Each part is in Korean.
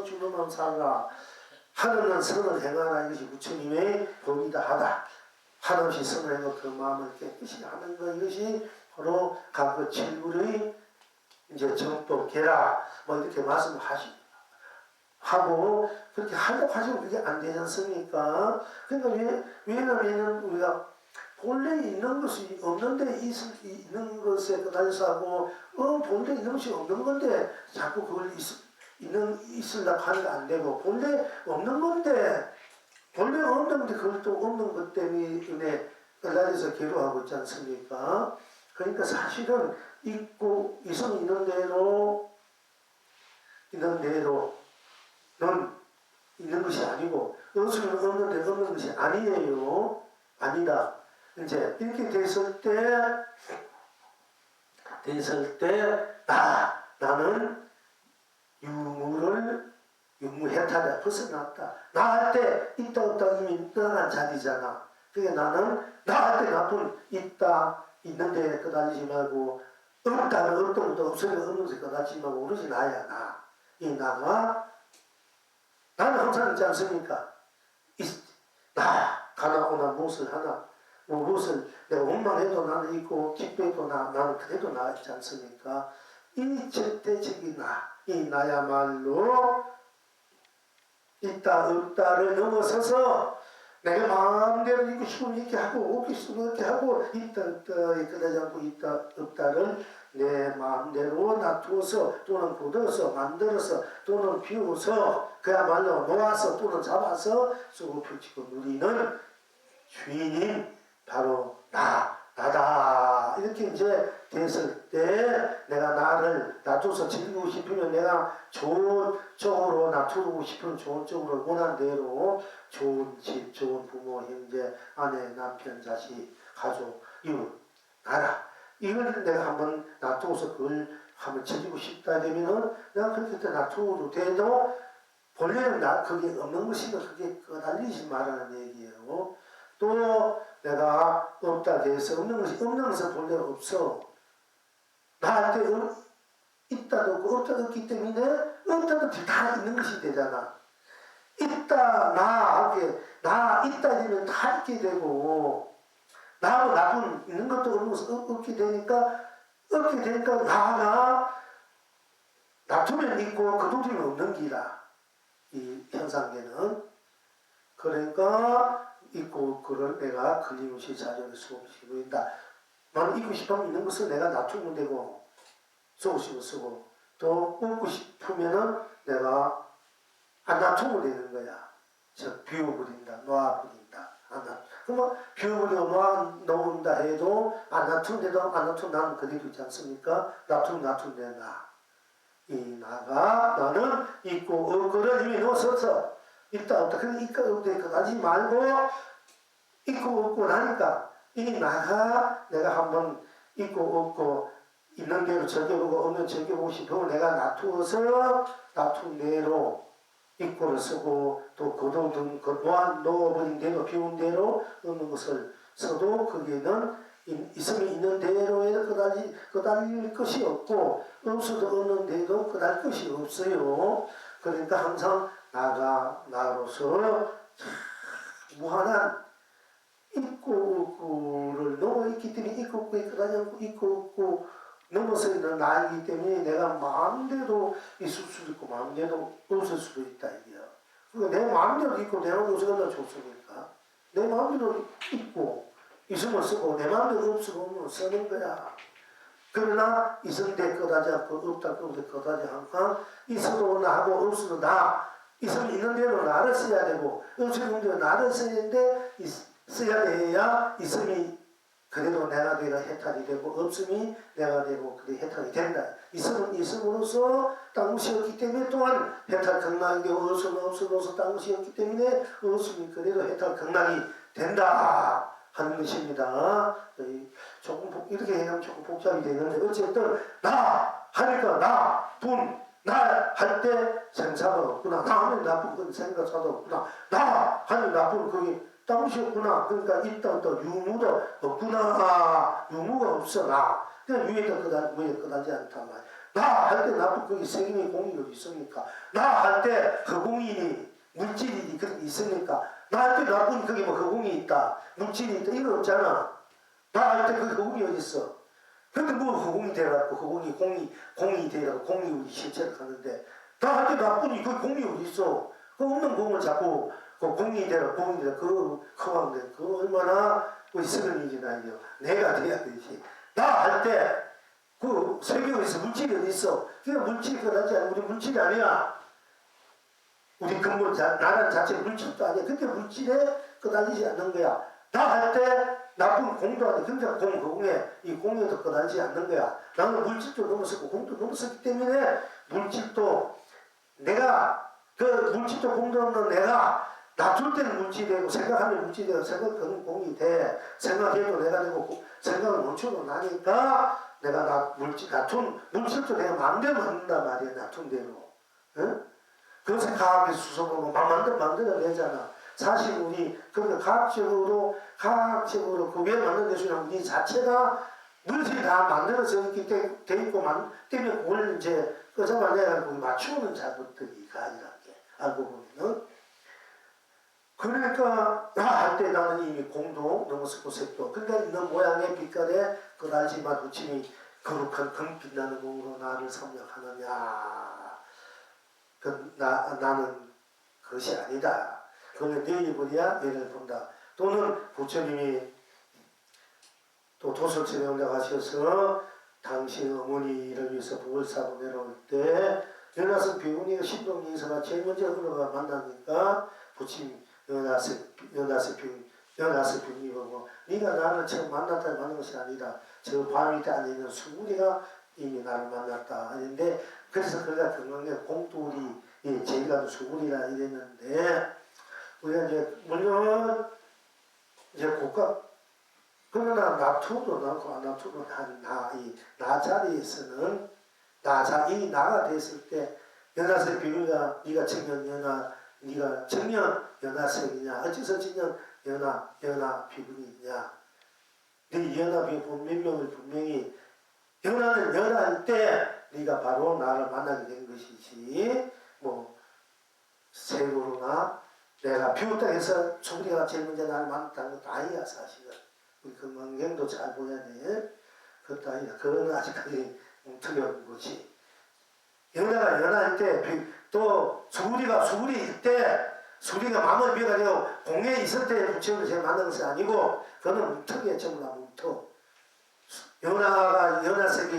주놈만 살라. 하늘은 선을 행하라. 이것이 부처님의 법이다 하다. 한없이 선을 행하고 그 마음을 깨끗이 하는 것, 이것이 바로 각 칠불의 이제 정법, 계라 뭐 이렇게 말씀하고 그렇게 하려고 하시면 그게 안 되지 않습니까? 그러니까 왜냐면 우리가 본래 있는 것이 없는데 있는 것에 끄달려서 하고 본래 있는 것이 없는 건데 자꾸 그걸 있으려고 하는 게 안 되고, 본래 없는 건데 그걸 또 없는 것 때문에 끄달려서 괴로워하고 있지 않습니까? 그러니까 사실은 있고 이성 있는 대로는 있는 것이 아니고, 없으면 없는데 없는 것이 아니에요. 아니다. 이제 이렇게 됐을 때 나는 유무해탈이야. 벗어났다. 나 할 때 있다 없다 이미 떠난 자리잖아. 그러니까 나는 나 할 때 나쁜 있다 있는데 끄달리지 말고, 없다는 없던 것도 없으면 없는 것에 끄달리지 말고, 오로지 나야 나. 이 나가 나는 항상 있지 않습니까? 가나오나 무엇을 하나, 무엇을 내가 원망해도 나는 있고 기뻐해도 나는 그래도 나 있지 않습니까? 이 절대적인 이 나야말로 있다 없다를 넘어서서 내가 마음대로 있고 싶으면 이렇게 하고 없고 싶으면 이렇게 하고, 있다 없다에 끄다지 않고 있다 없다를 내 마음대로 놔두어서 또는 굳어서 만들어서 또는 비워서 그야말로 놓아서 또는 잡아서 쓰고 펼치고 누리는 주인인 바로 나다. 이렇게 이제 됐을 때 내가 나를 놔둬서 즐기고 싶으면, 내가 좋은 쪽으로 놔두고 싶으면 좋은 쪽으로 원하는 대로 좋은 집, 좋은 부모, 형제, 아내, 남편, 자식, 가족, 이웃, 나라, 이걸 내가 한번 놔두고서 그걸 한번 즐기고 싶다 되면은 내가 그렇게 놔두어도 돼도, 본래는 그게 없는 것이면 그게 끄달리지 말라는 얘기예요. 또 내가 없다 해서 없는 것은 본래 없어. 나한테 있다도 없고 없다도 없기 때문에 없다도 다 있는 것이 되잖아. 있다 나 있다 되면 다 있게 되고, 나하고 나쁜 있는 것도 없는 것은 없게 되니까 나가 놔두면 있고 거두면 없는 기라. 이 현상계는. 그러니까 있고 그걸 내가 걸림없이 자존을 수없이 보인다. 나는 있고 싶으면 있는 것을 내가 놔두면 되고, 쓰고 싶으면 쓰고, 또 없고 싶으면은 내가 안 놔두면 되는 거야. 즉 비워버린다, 놓아버린다. 그러면 비워버리고 놓은다 해도 안 놔두는데도 안 놔두면 나는 그대로 있지 않습니까? 놔두면 된다. 이 나는 있고 없고를 이미 놓아서서 있다 없다. 그냥 있고 없다 하지 말고, 있고 없고 나니까 이 나가 내가 한번 있고 없고 있는 대로 즐겨보고 없는 즐겨보고 싶으면 내가 놔둔 대로 있고를 쓰고, 또 놓아버린 대로 비운 대로 없는 것을 써도 거기에는 있으면 있는 대로에 끄달릴 것이 없고, 없어도 없는 대로 끄달릴 것이 없어요. 그러니까 항상 나로서 무한한 있고 없고를 넘어있기 때문에 있고 없고에 끄달리지 않고 있고 없고 넘어서 있는 나이기 때문에 내가 마음대로 있을 수도 있고 마음대로 없을 수도 있다 이게요. 그러니까 내 마음대로 있고 내 마음대로 없으면 얼마나 좋습니까? 내 마음대로 있고 있으면 쓰고 내 마음대로 없으면 쓰는 거야. 그러나 있은데 끄다지 않고 없다 끄다지 않고, 있어도 나하고 없어도 나, 있으면 있는 대로 나를 써야 되고 없으면 있는 대로 나를 써야 되는데, 써야 돼야 있음이 그래도 내가 되라 해탈이 되고, 없음이 내가 되고 그래 해탈이 된다. 있음은 있음으로써 딴 것이 없기 때문에 또한 해탈 극락이 되고, 없음은 없음으로써 딴 것이 없기 때문에 없음이 그래도 해탈 극락이 된다 하는 것입니다. 조금 이렇게 얘기하면 조금 복잡이 되는데, 어쨌든 나 하니까 나 할 때 생사가 없구나. 나 하면 나쁜 건 생사가 없구나. 나 하면 나쁜 그게 딴 것이 없구나. 그러니까 있다 없다 유무도 없구나. 유무가 없어 나. 그냥 위에다 끄달지 않단 말이야. 나 할 때 나쁜 거기 생명의 공이 어디 있습니까? 나 할 때 허공이니 물질이 그렇게 있습니까? 나 할 때 나쁜 거기 뭐 허공이 있다, 물질이 있다, 이거 없잖아. 나 할 때 그 허공이 어디 있어? 근데 뭐 허공이 되라고, 허공이 공이 되라고, 공이 우리 실체를 하는데 나 할 때 나쁜이 그 공이 어디 있어? 그 없는 공을 자꾸 그 공이 되라, 공이 되라, 그거 커가는데 그거 얼마나 우리 서른이지나 이요. 내가 돼야 되지. 나 할 때 그 세계에서 물질이 어디 있어? 그게 물질이 끝나지 않아. 우리 물질이 아니야. 우리 근본 나라는 자체 물질도 아니야. 그렇게 물질에 끝나지 않는 거야. 나 할 때 나쁜 공도 아니야. 그러니까 공에 이 공에도 끝나지 않는 거야. 나는 물질도 넘어섰고 공도 넘어섰기 때문에 물질도 내가 그 물질도 공도 없는 내가 놔둘 때는 물질이 되고 생각하면 물질이 되고 생각하면 공이 돼. 생각해도 내가 되고 생각을 멈추고 나니까 내가 물질도 내가 마음대로 만든단 말이야. 놔둔 대로. 응? 그것을 과학의 수속으로 만들어내잖아. 사실 우리 그러니까 과학적으로 그 왜 만들어내주냐면 우리 자체가 물질이 다 만들어져 있기 돼 있고 때문에 그걸 이제 끄집어내야 맞추는 작업들이가 이렇게 알고 보면은. 그러니까 할 때 나는 이미 공도 넘어섰고 색도 그러니까 있는 모양의 빛깔에 그다지만 우침이 거룩한 금빛나는 몸으로 나를 섭렵하느냐. 나는 그것이 아니다. 그러면 내일 보랴 얘를 본다. 또는 부처님이 또 도솔천에 올라가셔서 당신 어머니를 위해서 복을 사고 내려올 때 연하석 비구니가 신동인서가 제일 먼저 흘러가 만나니까 부처님 연하석 비구니 보고 네가 나를 처음 만났다 만난 것이 아니라 저 밤 밑에 앉아있는 수구리가 이미 나를 만났다 하는데 그래서 그가 건강에 공돌이 제일 가도 수구리라 이랬는데 우리가 이제 물론 이제 그러나 나투도 나고 나투도 나 자리에서는 이 나가 됐을 때 연하석 비구니가 네가 청년 연하석이냐 어째서 청년 연하 비구니냐 네 연하 비구니 몇 명을 분명히 연하는 연하일 때 네가 바로 나를 만나게 된 것이지 뭐 세고로나 내가 비웃다 해서 소리가 제일 먼저 나를 만났다는 것도 아니야 사실은. 우리 건강경도 잘 보여야 돼. 그것도 아니다. 그건 아직까지 틀린 거지. 연하가 연하일 때 또 수구리일 때 수구리가 마음을 비워가지고 공에 있을 때 부처님을 제가 만난 것이 아니고 그거는 뭉텅이야. 전부 다 뭉텅. 연하색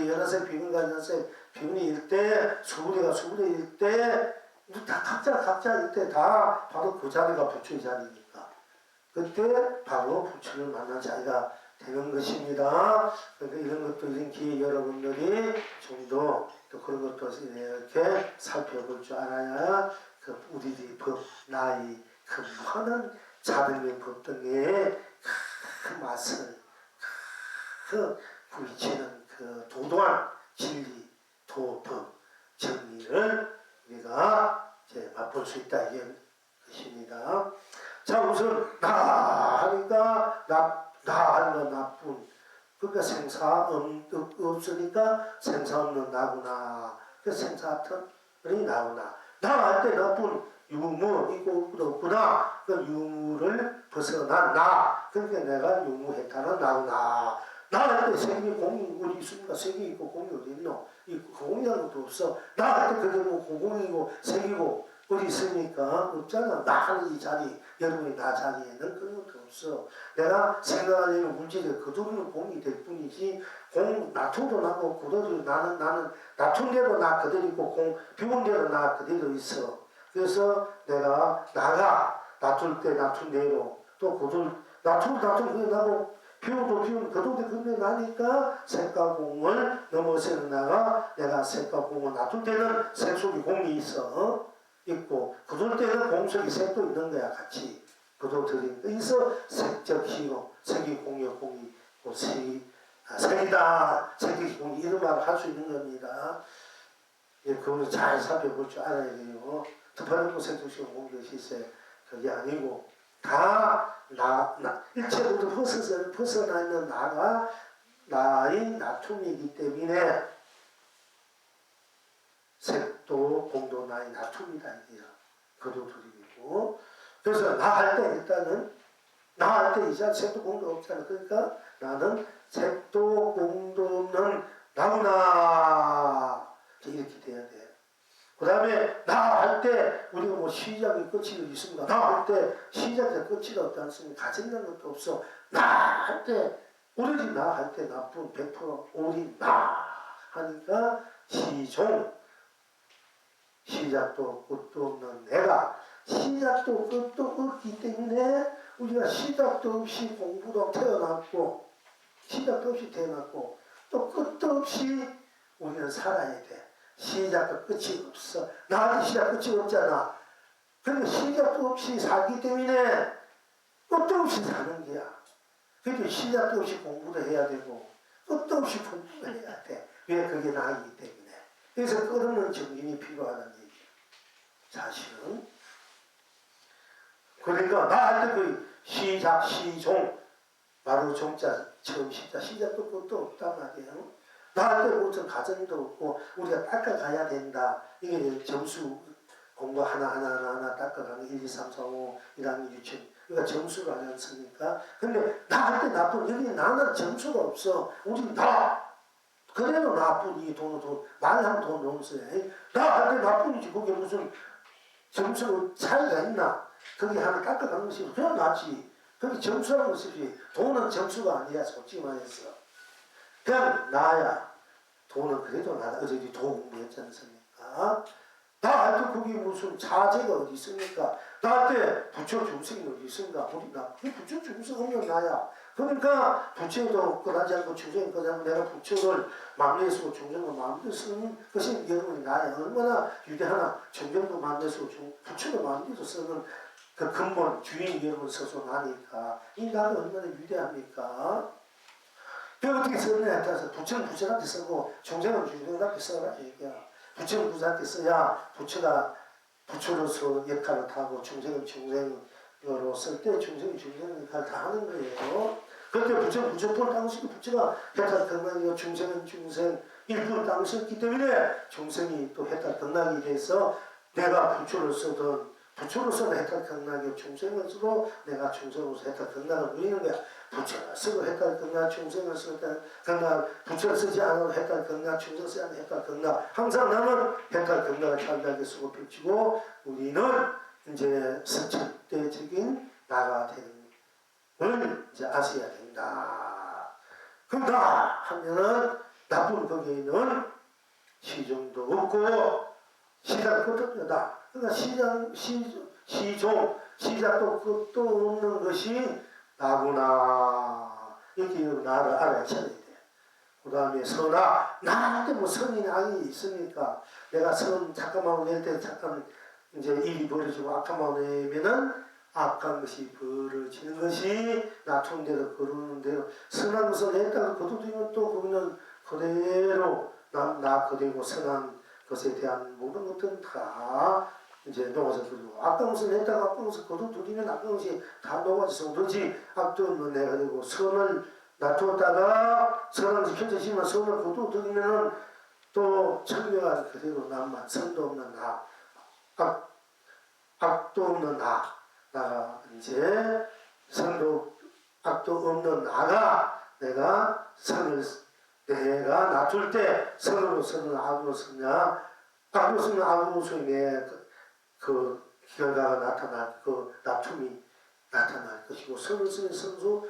비군일 때 수구리일 때 다 각자일 때 다 바로 그 자리가 부처의 자리니까 그때 바로 부처를 만난 자리가 되는 것입니다. 그러니까 이런 것도 이런 기회 여러분들이 좀 더 또 그런 것도 이렇게 살펴볼 줄 알아야 그 우리들의 법, 나의 그 무한한 자등의 법 등의 그 맛을 그 부딪히는 그 도도한 진리, 도법, 정리를 우리가 이제 맛볼 수 있다 이게 것입니다. 자 우선 나 하니까 나 하는 건 나쁜 그러니까 생사 없으니까 생사 없는 나구나. 그 생사털이 나구나. 나 할 때 나쁜 유무 있고 없구나. 그 유무를 벗어난 나. 그러니까 내가 유무해탈은 나구나. 나 할 때 색이 공이 어디 있습니까? 색이 있고 공이 어디 있노? 이 공이라는 것도 없어. 나 할 때 그게 뭐 공이고 색이고 어디 있습니까? 없잖아. 나 하는 이 자리, 여러분이 나 자리에는 그런 것도 없어. 내가 생각하는 물질이 그대로 공이 될 뿐이지, 놔둬도 나고, 그대로 나는 놔둔 대로 나 그대로 있고, 비운 대로 나 그대로 있어. 그래서 내가 놔둘 때 놔둔 대로, 또 놔두고 그게 나고, 비운 그대로 그게 나니까 색깔공을 넘어서는 내가 색깔공을 놔둘 때는 색 속에 공이 있어. 있고 그럴 때는 공속이 색도 있는 거야 같이 그도 들이 있어 색적 희로 색이 공이요 공이 색이다 색이 공이 이런 말을 할 수 있는 겁니다. 예, 그걸 잘 살펴볼 줄 알아야 돼요. 특별한 색적 희로 공이 있어요. 그게 아니고 다 일체로부터 벗어나 있는 나가 나의 나툼이기 때문에 색도 공도 나의 나툼이다 이게요. 거두드림이고. 그래서 나 할 때 일단은 나 할 때 이제 색도 공도 없잖아. 그러니까 나는 색도 공도 없는 나구나. 이렇게 돼야 돼. 그 다음에 나 할 때 우리가 뭐 시작이 끝이 있습니다. 나 할 때 시작이 끝이 없지 않습니까? 가진다는 것도 없어. 나 할 때 오로지 나 할 때 나쁜 100% 오리 나 하니까 시종 시작도 끝도 없는 내가 시작도 끝도 없기 때문에 우리가 시작도 없이 공부도 태어났고 시작도 없이 태어났고 또 끝도 없이 우리는 살아야 돼. 시작도 끝이 없어. 나한테 시작 끝이 없잖아. 그런데 시작도 없이 살기 때문에 끝도 없이 사는 거야. 그래도 시작도 없이 공부도 해야 되고 끝도 없이 공부도 해야 돼. 왜? 그게 나이기 때문에. 그래서 끝없는 정신이 필요하다는 얘기야. 사실은. 그러니까 나 할 때 그 시작, 시종 바로 종자 처음 시작도 끝도 없단 말이에요. 나 할 때 무슨 가정도 없고 우리가 닦아가야 된다. 이게 점수 공부 하나 닦아가는 1, 2, 3, 4, 5, 1학년 유치원 그러니까 점수가 아니지 않습니까? 근데 나 할 때 나쁜 여기 나는 점수가 없어. 우리 나 그래도 나쁜이 돈 말하면 돈 없어요. 나 할 때 나쁜이지 그게 무슨 점수 차이가 있나? 그게 하나 깎아가는 것이 그냥 낫지. 그게 점수라는 것이지 돈은 점수가 아니야 솔직히 말해서. 그냥 나야. 돈은 그래도 나다. 어제 돈 공부했지 않습니까? 나 할 때 그게 무슨 자제가 어디 있습니까? 나 할 때 부처 중생이 어디 있습니까? 우리 나 그 부처 중생 없는 나야. 그러니까 부처도 끝나지 않고 중생이 끝나지 않고 내가 부처를 마음에 쓰고 중생을 마음에 쓰는 것이 여러분이 나야. 얼마나 위대하나 중생도 마음에 쓰고 부처도 마음에 쓰는 그 근본 주인이 여러분 서서 나니까 이 나가 얼마나 위대합니까? 그 어떻게 설명에 따라서 부처는 부처한테 쓰고 중생은 중생한테 써라 얘기야. 부처는 부처한테 써야 부처가 부처로서 역할을 하고 중생은 중생으로 쓸 때 중생이 중생의 역할을 다 하는 거예요. 그런데 부처는 부처법을 당시고 부처가 해탈 경락이고 중생은 중생 일부를 당시였기 때문에 중생이 또 해탈 경락이 돼서 내가 부처로서든 부처로서는 해탈 경락이고 중생으로서도 내가 중생으로서 해탈 경락을 누리는 거야. 부처를 쓰고 해탈 경락, 중생을 쓰고 해탈 경락, 부처를 쓰지 않아도 해탈 경락, 중생 쓰지 않아도 해탈 경락. 항상 나는 해탈 경락을 잘나게 쓰고 펼치고 우리는 이제 선천대적인 나가 되는 걸 이제 아셔야 된다. 그럼 나 하면은 나쁜 거기에는 시종도 없고 시작 끝도 없다. 그러니까 시종, 시작도 끝도 없는 것이 나구나. 이렇게 나를 알아야 돼. 그 다음에 선악. 나한테 뭐 선이 악이 있습니까? 내가 선 잠깐만 낼 때 잠깐 이제 일이 벌어지고 악한 내면은 악한 것이 벌어지는 것이 나쁜 대로 거르는 대로 선한 것을 했다가 거두면 또 그거는 그대로 나 그대로 선한 것에 대한 모든 것들은 다 이제 녹아서 그리고 악한 것을 했다가 악한 것을 거두면 악한 것이 다 녹아져서 오로지 악도는 내가 되고 선을 놔두었다가 선한 것이 펼쳐지면 선을 거두면 또 청명한 그대로 남만 선도 없는 나 악도 없는 나가 이제 선도 악도 없는 나가 내가 선을 내가 놔둘 때 선으로 선을 악으로 쓰냐 악으로 쓰면 악으로 쓰면 그 결과가 나타날 그 나툼이 나타날 것이고 선을 쓰면 선수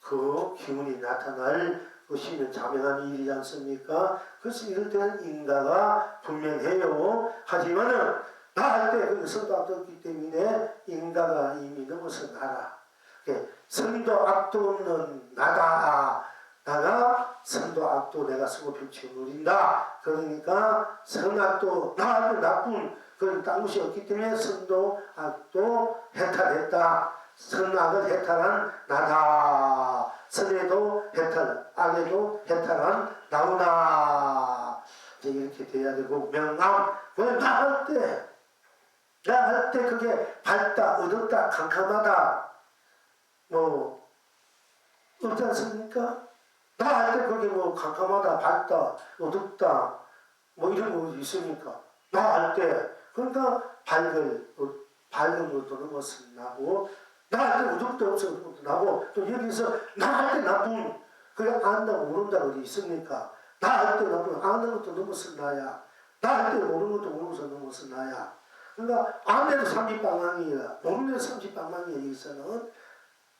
그 기운이 나타날 것이면 자명한 일이지 않습니까? 그래서 이럴 때는 인가가 분명해요. 하지만은 나 할 때 그 선도 악도 없기 때문에 인가가 이미 넘어서 나라. 선도 악도 없는 나다. 나가 선도 악도 내가 쓰고 펼쳐 누린다. 그러니까 선악도 나하고 나쁜 그런 딴것이 없기 때문에 선도 악도 해탈했다. 선악을 해탈한 나다. 선에도 해탈, 악에도 해탈한 나구나. 이제 이렇게 돼야 되고 명암. 왜 나 할 때 나 할 때 그게 밝다, 어둡다, 캄캄하다 뭐 없지 않습니까? 나 할 때 그게 뭐 캄캄하다, 밝다, 어둡다 뭐 이런 거 있으니까 나 할 때 그러니까 밝은 것도 넘어서 나고 나 할 때 우정도 없어서 것도 나고 또 여기서 나 할 때 나쁜 그게 안다고 모른다고 어디 있습니까? 나 할 때 나쁜 아는 것도 넘어서 나야 나 할 때 모르는 것도 모르면서 넘어서 나야 그러니까 아는 데도 30방망이야 모르는 데도 30방망이야 여기서는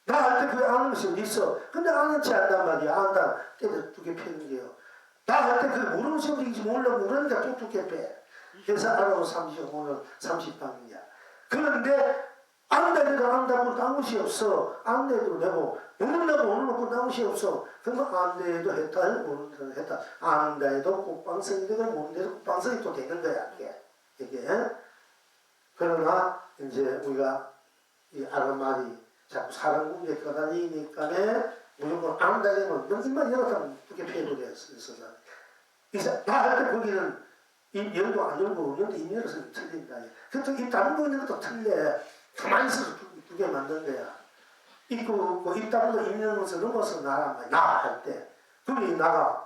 나 할 때 그게 아는 것이 어디 있어 근데 아는 체 안단 말이야 안다 때려 두개 펴는 게요 나 할 때 그게 모르는 것이 어디인지 모르니까 뚝뚝해 빼 그래서 알아도 30오늘 30방이야 그런데 안다고 안다고 나온 것이 없어 안돼도 내고 모른다고 모르고 나온 것이 없어 그러면 안돼도 했다 모른다고 했다 안다해도 국방성이 되고 모른데도 국방성이 또 되는 거야 이게 그러나 이제 우리가 이 아는 말이 자꾸 사람 공격에 떠다니니까네 무조건 안다면 너 입만 열었다면 그렇게 표현을 했어 이제 나 할 때 거기는 입 열고 안 열고 없는데 입 열어서는 틀린다 그래서 입 다물고 있는 것도 틀려 가만히 있어서 두 개 만든 거야 입 고 입 다물고 입 여는 것을 넘어서 나란 말이야 나 할 때 그러면 나가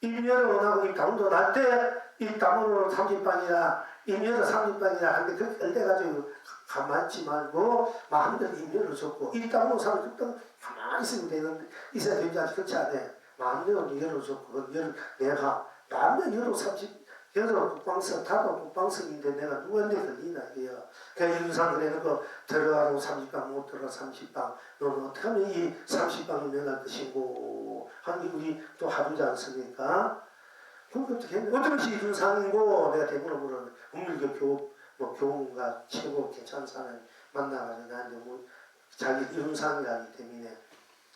입 열어 나고 입 다물고 날 때 입 다물고 30방이라 입 열어 30방이라 하는데 그렇게 얼대가지고 가만히 있지 말고 마음대로 입 열어줬고 입 다물고 30방 가만히 있으면 되는데 있어야 되지 않지 그렇지 않아 마음대로 열어줬고 내가 마음대로 열어 30 여러 국방성, 다도 국방성인데 내가 누구한테 걸리나 이게요. 그러니까 윤상 그래놓고 들어가라고 30방 못 들어가 30방 너는 어떻게 하면 이 30방을 면할 것이고 하는 게 우리 또 하루지 않습니까? 그럼 어떻게 했냐? 어떤 것이 윤상이고 내가 대부분 물어는 국민교 교훈가 최고 괜찮은 사람이 만나가지고 나한테 뭐 자기 윤상이라기 때문에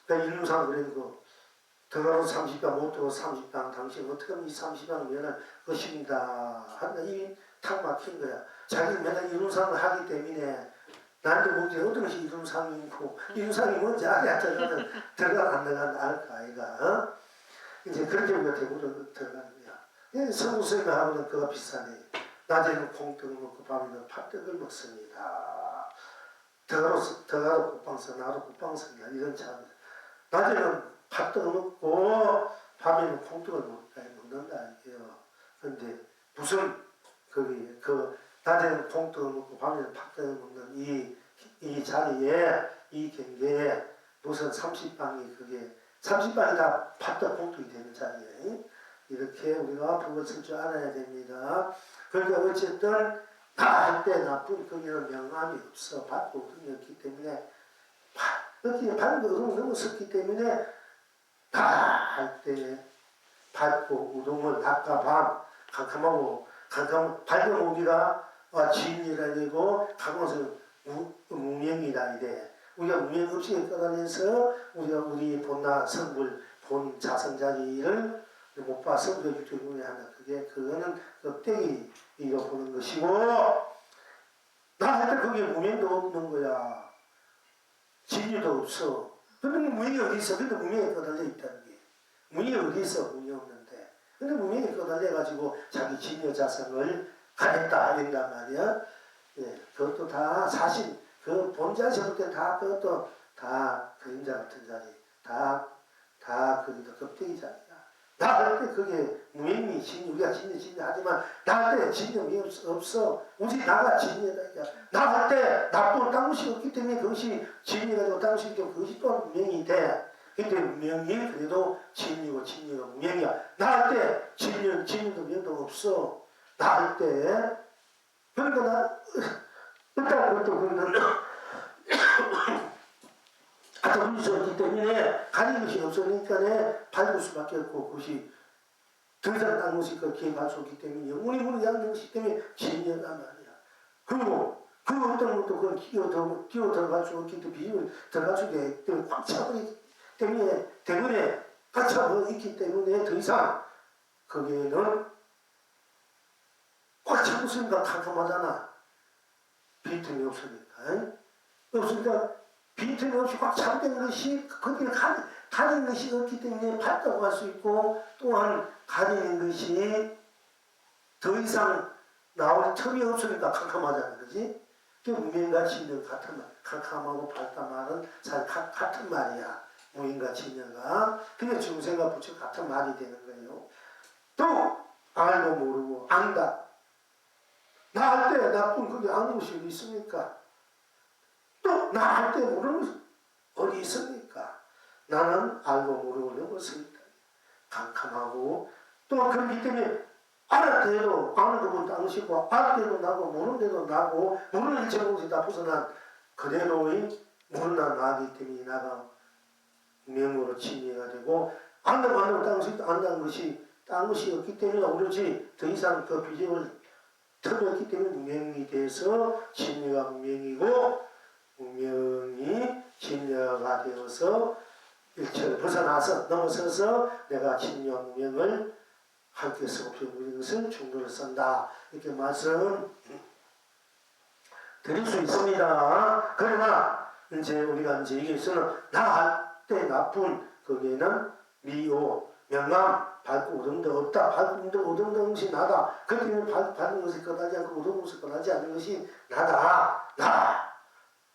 그러니까 윤상 그래놓고 들어가서 30방 못 들어가서 30방 당신 어떻게 하면 이 30방을 면할 것입니다. 하니까 이 탁 막힌 거야. 자기는 맨날 이룬상을 하기 때문에 나한테 묻지 어떤 것이 이룬상이 있고 이룬상이 뭔지 알아야 들어가 안 들어간다 알까 아이가 어? 이제 그렇게 우리가 대부분 들어가는 거야. 성수생하고는 그거 비슷하네. 낮에는 콩떡을 먹고 밤에는 팥떡을 먹습니다. 더가로 국방성 나로 국방성이야 이런 참 낮에는 팥떡을 먹고 밤에는 콩떡을 먹는다 이게요. 그런데 무슨 낮에는 콩떡을 먹고 밤에는 팥떡을 먹는 이 자리에 이 경계에 무슨 30방이 그게 30방이 다 팥떡 콩떡이 되는 자리에 이렇게 우리가 앞으로 쓸 줄 알아야 됩니다. 그러니까 어쨌든 다 할 때 나쁜 거기는 명함이 없어 받고 그게 없기 때문에 이렇게 받은 거 넘었었기 때문에 다 할 때 밝고 우동은 낮과 밤 캄캄하고 밝은 우리가 진이라 되고 강원은 무명이라 이래 우리가 무명 없이 떠다녀서 우리가 우리 본나 성불 본 자성자리를 못 봐서 우리가 유튜브에 한다 그거는 껍데기 이거 보는 것이고 나 할 때 거기에 무명도 없는 거야 진리도 없어 근데 무명이 어디 있어 근데 무명에 떠달려 있다는 게 무명이 어디 있어 무명 없는데 근데 무명이 떠달려가지고 자기 진여 자성을 가했다 이런단 말이야 예, 그것도 다 사실 그 본자에서 볼 때 다 그것도 다 그림자 같은 자리 다 거기도 껍데기 자리야 나 할 때 그게 무명이 진여 우리가 진여 하지만 나 할 때 진여이 없어 오직 나가 진여다 나 할 때 나쁜 딴 것이 없기 때문에 그것이 진여가 되고 딴 것이 있기 때문에 그것이 또한 무명이 돼 근데 무명이 그래도 진여고 진여가 무명이야 나 할 때 진여도 무명도 없어 나 할 때 그러니까 나 일단 그것도 그거는 하여튼 문제였기 때문에 가릴 것이 없으니까 밟을 수밖에 없고 그것이 더 이상 딴 것이 그렇게 밟을 수 없기 때문에 영원히 무는 양는 것이기 때문에 진여란 말이야 그리고 그 어떤 것도 그걸 끼어 들어갈 수 없기 때문에 비밀을 들어갈 수 있기 때문에 꽉 차버리기 때문에 꽉 차버리기 때문에 더 이상 거기에는 꽉 차고 있으니까 캄캄하잖아 빈틈이 없으니까 빈틈이 없이 꽉 차된 것이 거기를 가리는 것이 없기 때문에 봤다고 할 수 있고 또한 가리는 것이 더 이상 나올 틈이 없으니까 캄캄하잖아 그지? 그 무명과 진여 같은 말 캄캄하고 밝다 말은 사실 같은 말이야 무명과 진여가 그게 중생과 부처 같은 말이 되는 거예요 또 알고 모르고 안다. 나 할 때 나쁜 그게 아는 것이 어디 있습니까? 또 나 할 때 모르는 것이 어디 있습니까? 나는 알고 모르고 넘어서니까 캄캄하고 또 그렇기 때문에 알을 때도 아는 것은 당시고 알 때도 나고 모르는 데도 나고 모르는 일체공에서 다 벗어난 그대로의 모르는 나기 때문에 나가 명으로 침례가 되고 안다고 당시 안다는 것이 딴 것이 없기 때문에 오로지 더 이상 그 비전을 틀었기 때문에 무명이 돼서 침례가 무명이고 무명이 침례가 되어서 일체를 벗어나서 넘어서서 내가 침례와 무명을 함께 섞어버리는 것을 중도를 쓴다. 이렇게 말씀 드릴 수 있습니다. 그러나 이제 우리가 이제 여기서는 나 할 때 나쁜 거기에는 미오 명암 밝고 어둠도 없다. 밝고 어둠도 없이 나다. 그 때문에 밝은 것이 끝나지 않고 어두운 것이 끝나지 않는 것이 나다. 나.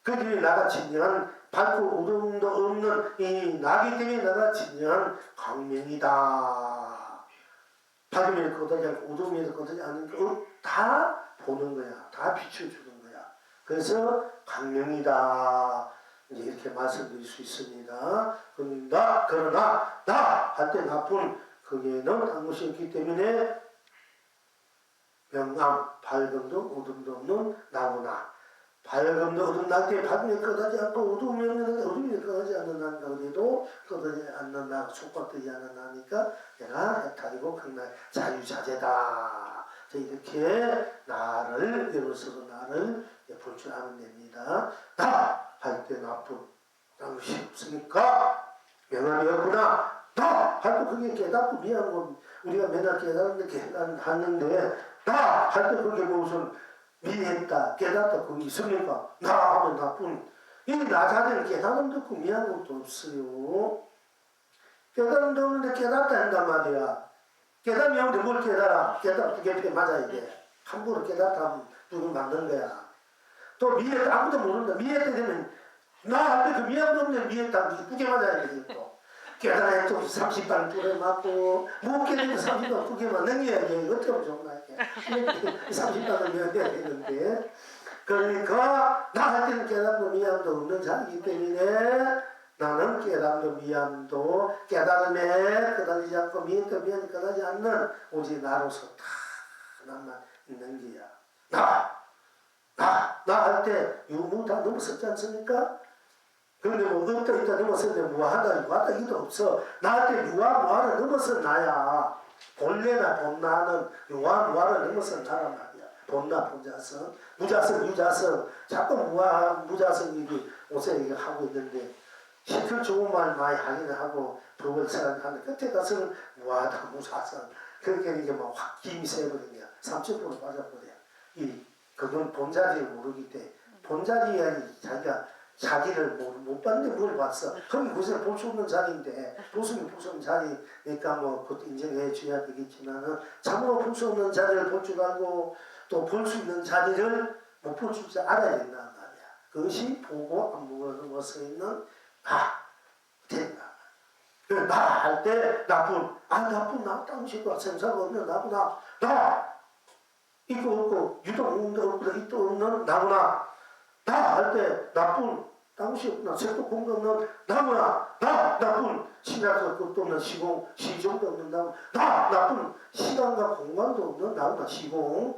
그 때문에 나가 진정한 밝고 어둠도 없는 이 나기 때문에 나가 진정한 광명이다. 밝음에도 꺼지지 않고 어둠에도 꺼지지 않는 거 다 보는 거야. 다 비춰주는 거야. 그래서 광명이다. 이제 이렇게 말씀드릴 수 있습니다. 그러나 나 할 때 나쁜 거기에는 딴 것이 없기 때문에 명암, 밝음도 어둠도 없는 나구나. 밝음도 어둠 날 때 밝음이 꺼지지 않고 어둠이 꺼지지 않는 나니까 어디도 꺼지지 않는 나, 속박되지 않는 나니까 내가 해탈이고 극락 자유자재다. 이렇게 나를 예로서서 나를 볼 줄 아는 됩니다. 나 할 때 나쁜 딴 것이 없으니까 명암이 없구나. 나 할 때 그게 깨닫고 미안한 건 우리가 맨날 깨닫는데 나 할 때 그게 무슨 미했다 깨닫다 그게 있습니까? 나 하면 나쁜 이 나 자체는 깨달음도 없고 미안한 것도 없어요. 깨달음도 없는데 깨닫다 한단 말이야. 깨달음이 없는데 뭘 깨달아? 깨닫 두 개 맞아야 돼. 함부로 깨닫다 누구 만든 거야. 또 미했다 아무도 모른다. 미했다 되면 나 할 때 그 미안도 없는데 미했다 두 개 맞아야 되지 또. 깨달아야 또 30단 뚜레 맞고 못 깨달으면 30단 두 개만 넘겨야지. 어떻게 하면 좋나 이게. 30단을 넣어야 되는데 그러니까 나 할 때는 깨달음도 미안도 없는 자이기 때문에 나는 깨달음도 미안도 깨달음에 끄달리지 않고 미안도 미안이 끄달리지 않는 오직 나로서 다 나만 있는 게야. 나 할 때 유무 다 넘었었지 않습니까? 그런데 뭐 없다 있다 넘었었는데 무하다 이도 없어. 나 할 때 유와 무하를 넘어서 나야. 본래나 본나는 유와 무하를 넘어서 나란 말이야. 본나 본자성 무자성 유자성 자꾸 무자성 옷에 하고 있는데 시틀 좋은 말 많이 하긴 하고 법을 사랑하는 끝에 가서는 무하다 무자성 그렇게 이제 막 확 김이 세버리냐 30% 빠져버려. 그건 본자리를 모르기 때문에 본자리야 자기를 못 봤는데 뭘 봤어. 거기 그새 볼 수 없는 자리인데 볼 수 없는 자리니까 뭐 그것도 인정해 줘야 되겠지만은 참으로 볼 수 없는 자리를 볼 줄 알고 또 볼 수 있는 자리를 못 볼 줄 알아야 된단 말이야. 그것이 보고 안 보고 넘어서 있는 된다. 나 할 때 나쁜 나 당신과 생사가 없는 나구나. 나 있고 없고 유도 없고 있도 없는 나구나. 나 할 때 나쁜 당시 없나 색도 공도 없는 나구나. 나 나쁜 신약도 끝도 없는 시공 시종도 없는 나 나쁜 시간과 공간도 없는 나구나. 시공을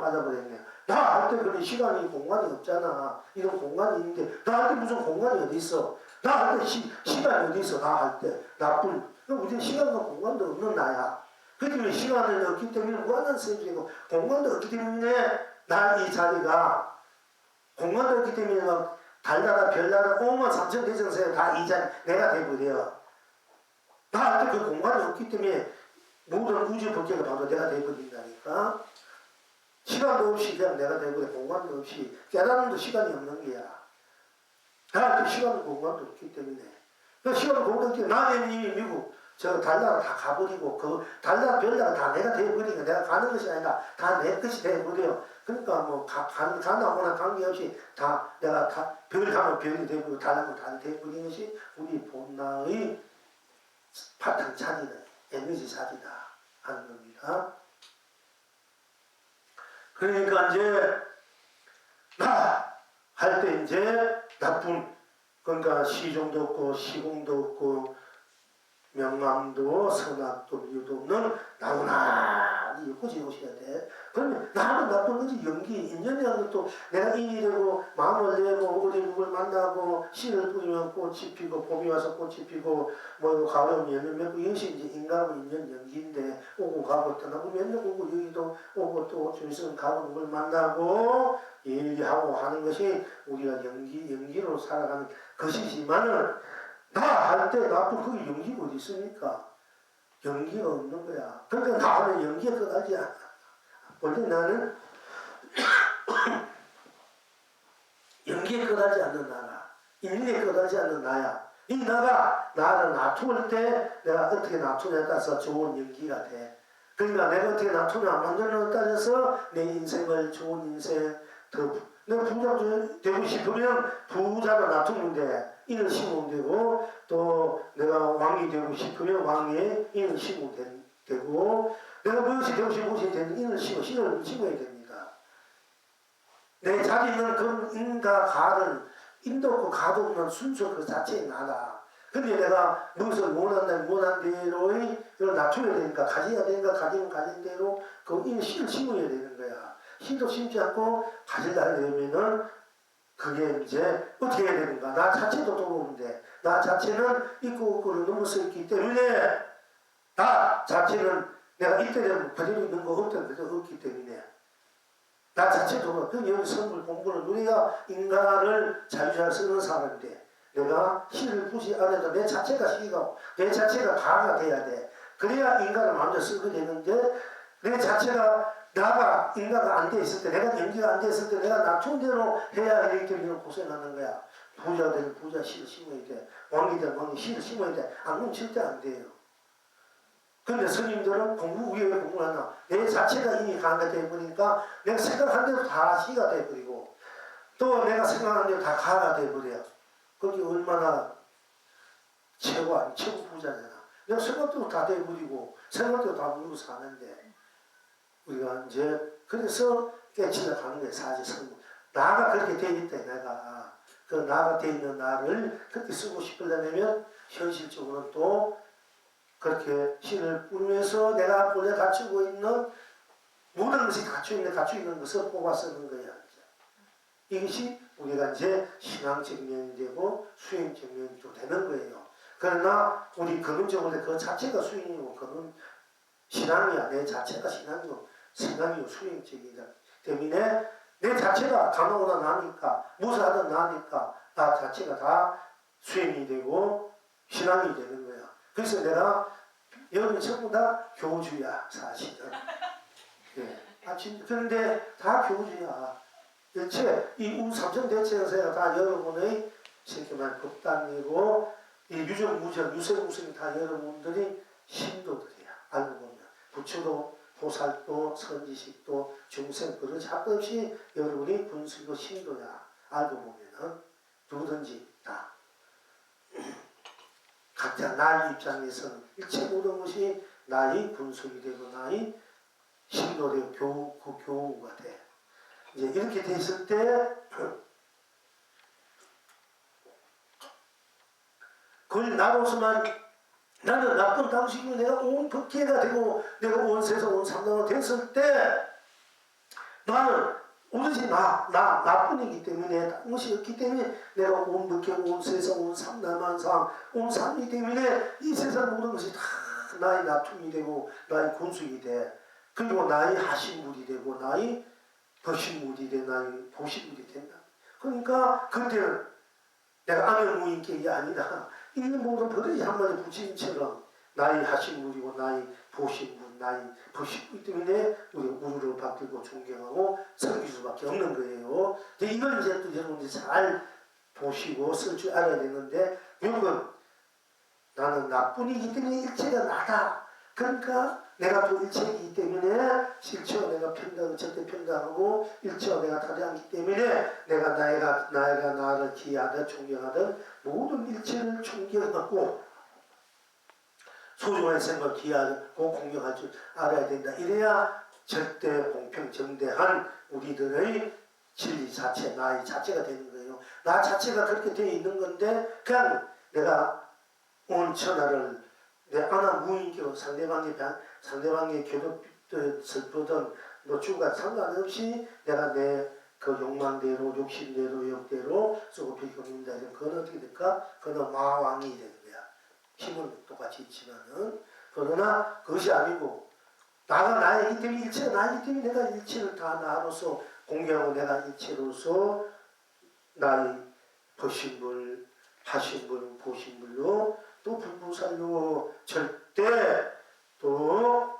빠져버렸네. 나 할 때 그런 시간이 공간이 없잖아. 이런 공간이 있는데 나 할 때 무슨 공간이 어디 있어? 나 할 때 시간이 어디 있어? 나 할 때 나쁜 우리 시간과 공간도 없는 나야. 그 때문에 시간은 없기 때문에 무한한 세계고 공간도 없기 때문에 나 이 자리가 공간도 없기 때문에 막 달나라 별나라 5만 3천 대전세에 다 이 자리 내가 돼버려. 나 할 때 그 공간이 없기 때문에 모든 우주 법계가 바로 내가 돼버린다니까. 시간도 없이 그냥 내가 돼버려. 공간도 없이 깨달음도 시간이 없는 게야. 나 할 때 시간도 공간도 없기 때문에 그 시간도 공간도 없기 때문에 나는 이미 미국 저 달나라 다 가버리고 그 달나라 별나라 다 내가 돼버리니까 내가 가는 것이 아니라 다 내 것이 돼버려. 그러니까 뭐 가나오나 관계없이 다 내가 별 가면 별이 되고 달하면 달이 돼버리는 것이 우리 본나의 바탕 자리다 에너지 자리다 하는 겁니다. 겁니다. 그러니까 이제 나 할 때 이제 나쁜, 그러니까 시종도 없고 시공도 없고 명망도 선악도 미우도 없는 나구나, 이 꼬집어 오셔야 돼. 그러면 나는 나쁜 거지. 연기 인연이라는 것도 내가 인이 되고 마음을 내고 어디 누굴 만나고 씨를 뿌리면 꽃이 피고 봄이 와서 꽃이 피고 뭐 가을 오면 열매 맺고 이것이 이제 인간하고 인연 연기인데, 오고 가고 떠나고 맨날 오고 여기도 오고 또 좀 있으면 가고 누굴 만나고 얘기하고 하는 것이 우리가 연기로 살아가는 것이지만은, 나 할 때 나쁜 그게 연기가 어디 있습니까? 연기가 없는 거야. 그러니까 나는 연기가 끝나지 않아. 원래 나는 연기에 끝나지 않는 나라, 인연에 끝나지 않는 나야. 이 나가 나를 놔둘 때 내가 어떻게 놔두냐에 따라서 좋은 연기가 돼. 그러니까 내가 어떻게 놔두냐 안 만드냐에 따라서 내 인생을 좋은 인생, 내가 부자 되고 싶으면 부자가 놔두면 돼. 인을 심으면 되고, 또 내가 왕이 되고 싶으면 왕의 인을 심으면 되고, 내가 무엇이 되고 싶은 것이 되는 인을 심어야 됩니다. 내 자리는 그 인과 가를, 인도 없고 가도 없는 순수 그 자체의 나다. 근데 내가 무엇을 원한 대로의 그걸 낮춰야 되니까, 가져야 되니까 가지면 가진 대로 그 인을 심어야 되는 거야. 힘도 심지 않고 가지려 되면은 그게 이제 어떻게 해야 되는가? 나 자체도 돌아오는데, 나 자체는 있고 없고를 넘어서 있기 때문에, 나 자체는 내가 이때 되면 그대로 있는 거 없다 그대로 없기 때문에, 나 자체도 그 여기 선물 공부는 우리가 인간을 자유자를 쓰는 사람인데, 내가 시를 굳이 안 해도 내 자체가 시가, 내 자체가 가가 돼야 돼. 그래야 인간을 마음대로 쓰게 되는데, 내 자체가 나가 인가가 안 돼 있을 때, 내가 연기가 안 돼 있을 때 내가 낮춘 대로 해야 이렇게 고생하는 거야. 부자 되면 부자 씨를 심어야 돼. 왕이 되면 왕이 씨를 심어야 돼. 안 그러면 절대 안 돼요. 근데 스님들은 공부 위에 공부를 하나, 내 자체가 이미 가가 되어버리니까 내가 생각한 대로 다 씨가 되어버리고, 또 내가 생각한 대로 다 가가 되어버려. 그게 얼마나 최고 부자잖아. 내가 생각대로 다 되어버리고 생각대로 다 물고 사는데, 우리가 이제 그래서 깨치려 가는 거예요. 사지성무. 나가 그렇게 돼 있대. 내가 그 나가 돼 있는 나를 그렇게 쓰고 싶으려면 현실적으로 또 그렇게 신을 뿌리면서 내가 본래 갖추고 있는 모든 것이 갖추고 있는 것을 뽑아 쓰는 거야. 이것이 우리가 이제 신앙 측면이 되고 수행 측면이 또 되는 거예요. 그러나 우리 근원적으로 그 자체가 수행이고 그건 신앙이야. 내 자체가 신앙이고 생각이 수행적이다 때문에 내 자체가 가나오나 나니까, 무사하든 나니까 나 자체가 다 수행이 되고 신앙이 되는 거야. 그래서 내가 여기 전부 다 교주야 사실은. 예. 그런데 다 교주야. 대체 이 우삼천 대체에서 다 여러분의 쉽게말 법당이고 이 유정무정 유생무생이 다 여러분들이 신도들이야. 알고 보면 부처도 보살도 선지식도 중생 그런 작도 없이 여러분이 분수이고 신도야. 알고 보면은 누구든지 다 각자 나의 입장에서는 일체 모든 것이 나의 분수이 되고 나의 신도 되고 그 교우가 돼. 이제 이렇게 됐을 때 그걸 나로서만, 나는 나쁜 당신이고 내가 온 법계가 되고 내가 온 세상 온 삼당으로 됐을 때 나는 오로지 나뿐이기 때문에 다른 것이 없기 때문에 내가 온 법계 온 세상 온 삼남한상 온 삼이기 때문에 이 세상 모든 것이 다 나의 나툼이 되고 나의 군수이 돼. 그리고 나의 하신물이 되고 나의 법신물이 돼. 나의 보신물이 된다. 그러니까 그때는 내가 암행무인격이 아니라 있는 모든 버릇이 한마디 부처님처럼 나의 하신물이고 나의 보신물, 나의 법신물 때문에 우리가 우르르 받들고 존경하고 섬길 수밖에 없는 거예요. 이걸 이제 또 여러분들이 잘 보시고 쓸 줄 알아야 되는데, 이건 나는 나뿐이기 때문에 일체가 나다. 그러니까 내가 또 일체이기 때문에 실체와 내가 평등, 절대 평등하고 일체와 내가 다르지 않기 때문에 내가 나를 기하든 존경하든 모든 일체를 존경하고 소중한 생각 귀하고 공경할 줄 알아야 된다. 이래야 절대 공평 정대한 우리들의 진리 자체, 나의 자체가 되는 거예요. 나 자체가 그렇게 되어 있는 건데 그냥 내가 온 천하를 내 안아 무인격으로 상대방의 괴롭든 슬프든 뭐 주가 상관없이 내가 내 그 욕망대로 욕심대로 욕대로 쓰고 빌겨먹는다. 그건 어떻게 될까? 그건 마왕이 되는 거야. 힘은 똑같이 있지만은 그러나 그것이 아니고 나가 나이기 때문에 일체가 나이기 때문에 내가 일체를 다 나로서 공개하고 내가 일체로서 나의 거신물, 하신물, 보신물로 또 불부살로 절대 또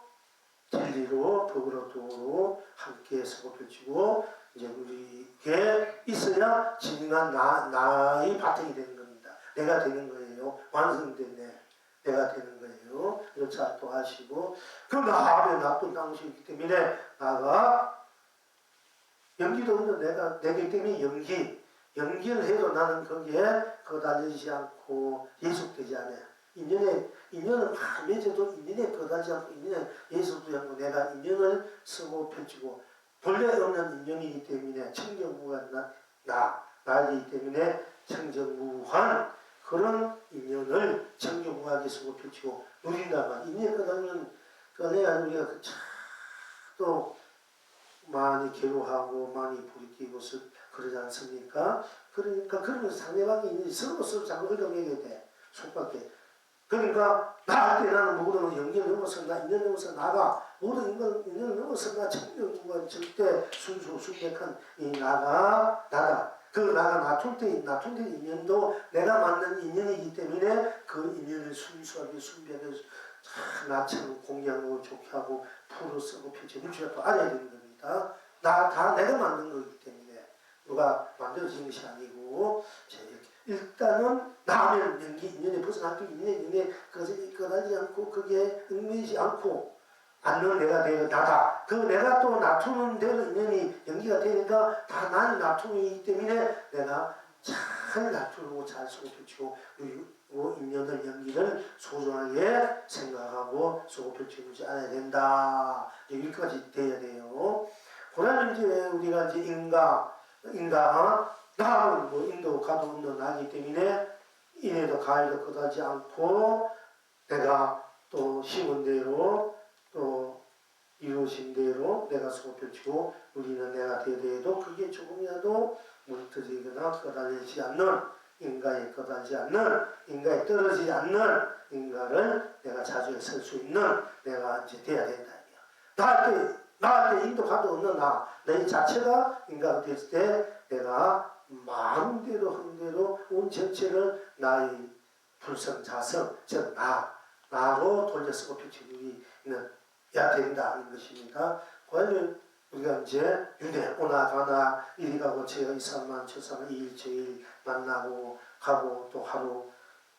진리로 법으로 도로 함께 서고 펼치고 이제 우리에게 있어야 진정한 나의 바탕이 되는 겁니다. 내가 되는 거예요. 완성된 내가 되는 거예요. 이렇게 또 하시고 그 나의 나쁜 당시이기 때문에 나가 연기도 없는 내기 때문에 연기를 해도 나는 거기에 거달리지 않고 예속되지 않아요. 인연은 막 맺어도 인연에 거달리지 않고 인연에 예속되지 않고 내가 인연을 쓰고 펼치고 본래 없는 인연이기 때문에 청정무한 나이기 때문에 청정무한 그런 인연을 청정무하게 쓰고 펼치고 누린다만 인연에 거달리면 내가 우리가 또 많이 괴로워하고 많이 부딪히고 그러지 않습니까? 그러니까 그러면서 상대방이 서로 자꾸 얻어내게 돼. 속밖에. 그러니까 나할 때 나는 모든 연결 넘어서 나 인연 넘어서 나가 모든 인연을 넘어서 나 청정무가 절대 순수 순백한 이 나다. 그 나가 나툴 때 인연도 내가 만든 인연이기 때문에 그 인연을 순수하게 순백하게 나처럼 공개하고 좋게 하고 풀어 쓰고 펼쳐 물질을 또 알아야 되는 겁니다. 다 내가 만든 거기 때문에 누가 만들어진 것이 아니고 일단은 나하면 인연에 벗어나고 인연에 거달리지 않고 거기에 얽매이지 않고 않는 내가 되어 나다. 그 내가 또 놔두는 대로 인연이 연기가 되니까 다 나의 놔툼이기 때문에 내가 잘 놔두고 잘 쓰고 펼치고 인연을 연기를 소중하게 생각하고 쓰고 펼치지 않아야 된다. 여기까지 돼야 돼요. 그러면 이제 우리가 이제 나는 뭐 인도 가도 없는 나이기 때문에 인에도 가해도 거다지 않고 내가 또 심은 대로 또 이루어진 대로 내가 쓰고 펼치고 우리는 내가 되더라도 그게 조금이라도 물들이거나 거달리지 않는 인가에 거달리지 않는 인가에 떨어지지 않는 인가를 내가 자주에 설 수 있는 내가 이제 돼야 된다. 나한테 인도 가도 없는 내 자체가 인가가 됐을 때 내가 마음대로 한대로 온 전체를 나의 불성자성 즉 나로 돌려쓰고 펼치고 야 된다는 것입니다. 과연 우리가 이제 유대 오나 가나 이리 가고 제가 이 사람만 저 사람 이일 저일 만나고 가고 또 하루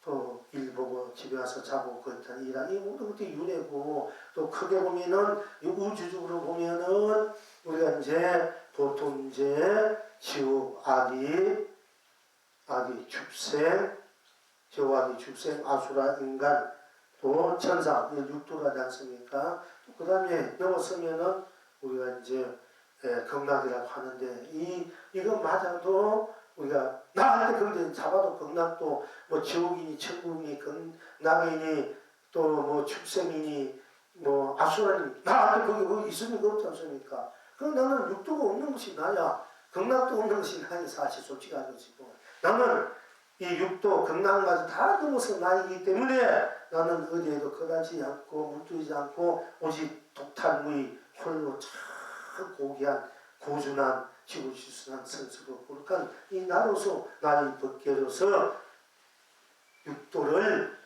또 일 보고 집에 와서 자고 그랬다 일하니 이 모든 것도 윤회고 또 크게 보면은 우주적으로 보면은 우리가 이제 보통 이제 지옥 아기 축생 지옥 아기 축생 아수라 인간 또 천사 육도라지 않습니까? 그 다음에 넘어서면은 우리가 이제 극락이라고 하는데 이거 맞아도 우리가 나갈 때 그런데 잡아도 극락도 뭐 지옥이니 천국이니 극락이니 또 뭐 축생이니 뭐 아수라니 나갈 때 거기 뭐 있으면 없지 않습니까? 그럼 나는 육도가 없는 것이 나야 극락도 없는 것이 나야 사실 솔직한 것이고 나는 이 육도 극락까지 다 넘어서 나이기 때문에 나는 어디에도 거다지 않고 물들이지 않고 오직 독탈무의 홀로 참 고귀한 고준한 지구지순한 선수로 그러니까 이 나로서 나의 법계로서 육도를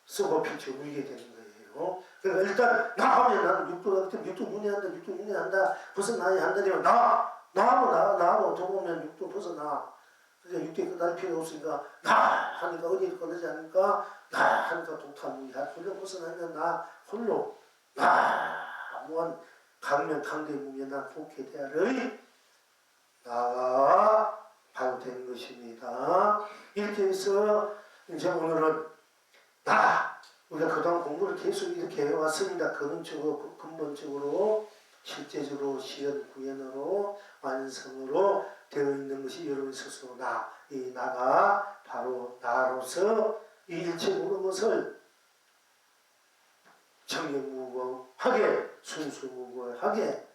쓰고 펼쳐 누리게 되는 거예요. 그러니까 일단 나하면 나는 육도가 그때 육도 문의한다 벗어나야 한다면 나하고 들어오면 육도 벗어나. 그러니까 육도에 끝날 필요 없으니까 나 하니까 어디에 꺼내지 않으니까 나 하니까 독탈무의 홀로 벗어나면 나 홀로 무한 강면 강대무면 난 독해대하의 나가 바로 되는 것입니다. 이렇게 해서 이제 오늘은 우리가 그동안 공부를 계속 이렇게 해왔습니다. 근원적으로, 근본적으로, 실제적으로, 실현, 구현으로, 완성으로 되어 있는 것이 여러분 스스로 나. 이 나가 바로 나로서 이 일체 모든 것을 정령무고하게, 순수무고하게,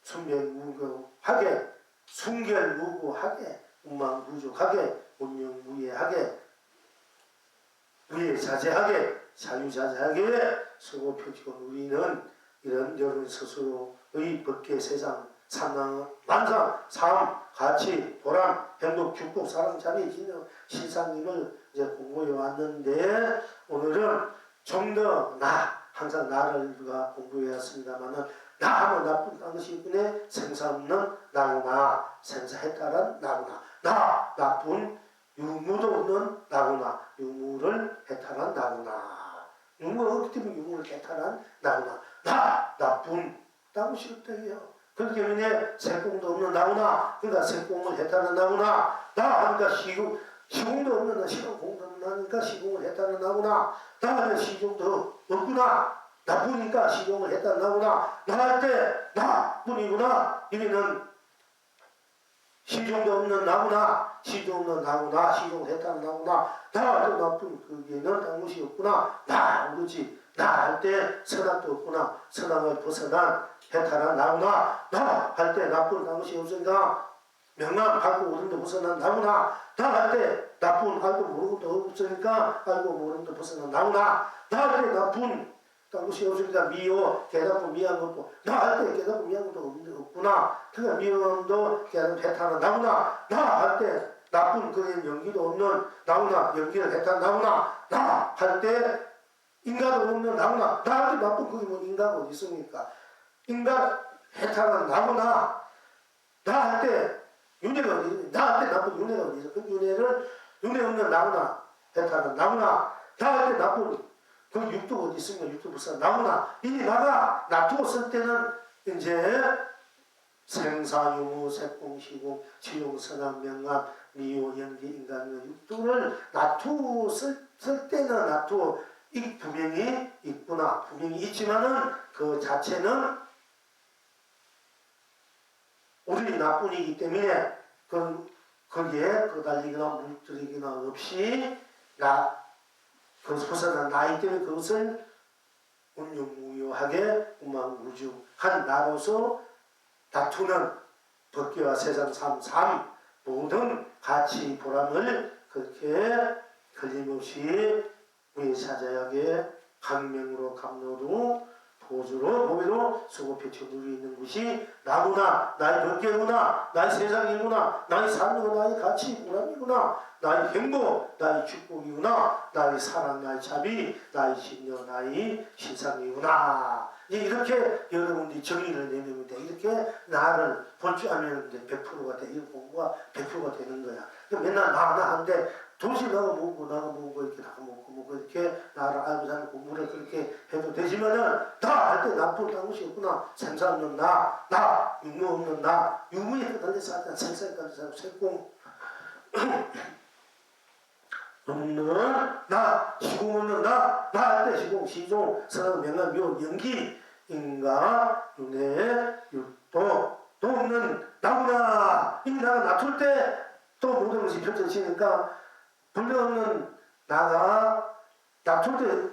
순별무고하게, 순결무고하게, 운망무족하게, 운명무예하게, 무예자재하게, 자유자재하게 수고 펴지고 우리는 이런 여러분 스스로의 법계 세상 삼랑 만상 삶 가치 보람 행복 축복 사랑 자비 진영 시상임을 이제 공부해 왔는데 오늘은 좀 더 나 항상 나를 우리가 공부해 왔습니다만은 나 하면 나쁜 것이 있군에 생사 없는 나구나 생사했다란 나구나 나 나쁜 유무도 없는 나구나 유무를 해탈한 나구나 유무가 없기 때문에 유무를 해탈한 나구나 나 나쁜 나고 싫다해요. 그렇기 때문에 색공도 없는 나구나 그러니까 색공을 해탈한 나구나 나 하니까 시공도 없는 나 시공도 없는 나니까 시공을 해탈한 나구나 나 하면 시종도 없구나 나쁘니까 시종을 해탈한 나구나 나 할 때 나뿐이구나 이리는 시종도 없는 나구나 시종 없는 나구나 시종을 해탈한 나구나 나도 나쁜 그게는 딴 것이 없구나 나 오로지 나 할 때 선악도 없구나 선악을 벗어난 해탈한 나구나 나 할 때 나쁜 딴 것이 없으니까 명만 알고 모름도 벗어난 나구나 나 할 때 나쁜 알고 모르는 것도 없으니까 알고 모르는 것도 벗어난 나구나 나 할 때 나쁜 딴 것이 없으니까 미워 깨닫고 미한 것도 나 할 때 깨닫고 미한 것도 없구나 그러니까 미움도 깨닫고 해탈한 나구나 나 할 때 나쁜 그런 연기도 없는 나구나 연기를 해탈한 나구나 나 할 때 인가도 없는 나구나 나 할 때 나쁜 그게 뭐 인가가 어디 있습니까 인가 해탈한 나구나 나 할 때 윤회가 어디 있어 나 할 때 나쁜 윤회가 어디 있어 그 윤회를 윤회 없는 나구나 해탈한 나구나 나 할 때 나쁜 그 육도 어디 있습니까 육도 불사 나구나 이 나가 놔두었을 때는 이제 생사유무 색공시공 지용선악 명암 미호 연기 인간의 육도를 놔두었을 때는 놔두어 이 분명히 있구나 분명히 있지만은 그 자체는 우리 나뿐이기 때문에 거기에 거달리거나 물들이거나 없이 그것을 벗어난 나이기 때문에 그것을 운용무효하게 우망우주한 나로서 다투는 법계와 세상 삶 모든 가치 보람을 그렇게 걸림없이 무예사자하게 강명으로 감로로 보조로 보배로 수고패치 누리 있는 것이 나구나 나의 법계구나 나의 세상이구나 나의 삶이구나 나의 가치 보람이구나 나의 행복 나의 축복이구나 나의 사랑 나의 자비 나의 신녀 나의 신상이구나 이렇게 여러분들이 정의를 내놓으면 돼 이렇게 나를 볼 줄 알면 100%가 돼 이 공부가 100%가 되는 거야 맨날 나 한데 도시 나가 먹고 이렇게 나가 먹고 이렇게 나를 알고 사는 공부를 그렇게 해도 되지만은 나 할 때 나쁜 것이 없구나 생사 없는 나 유무 없는 나 유무에 흩날려서 하자 생사에 흩날려서 색공 없는 나 시공 없는 나 할 때 시공 시종 선악 명암 묘 연기 인가 윤회 육도 또 없는 나구나 이 나가 놔둘 때 또 모든 것이 펼쳐지니까 분명 없는 나가 놔둘 때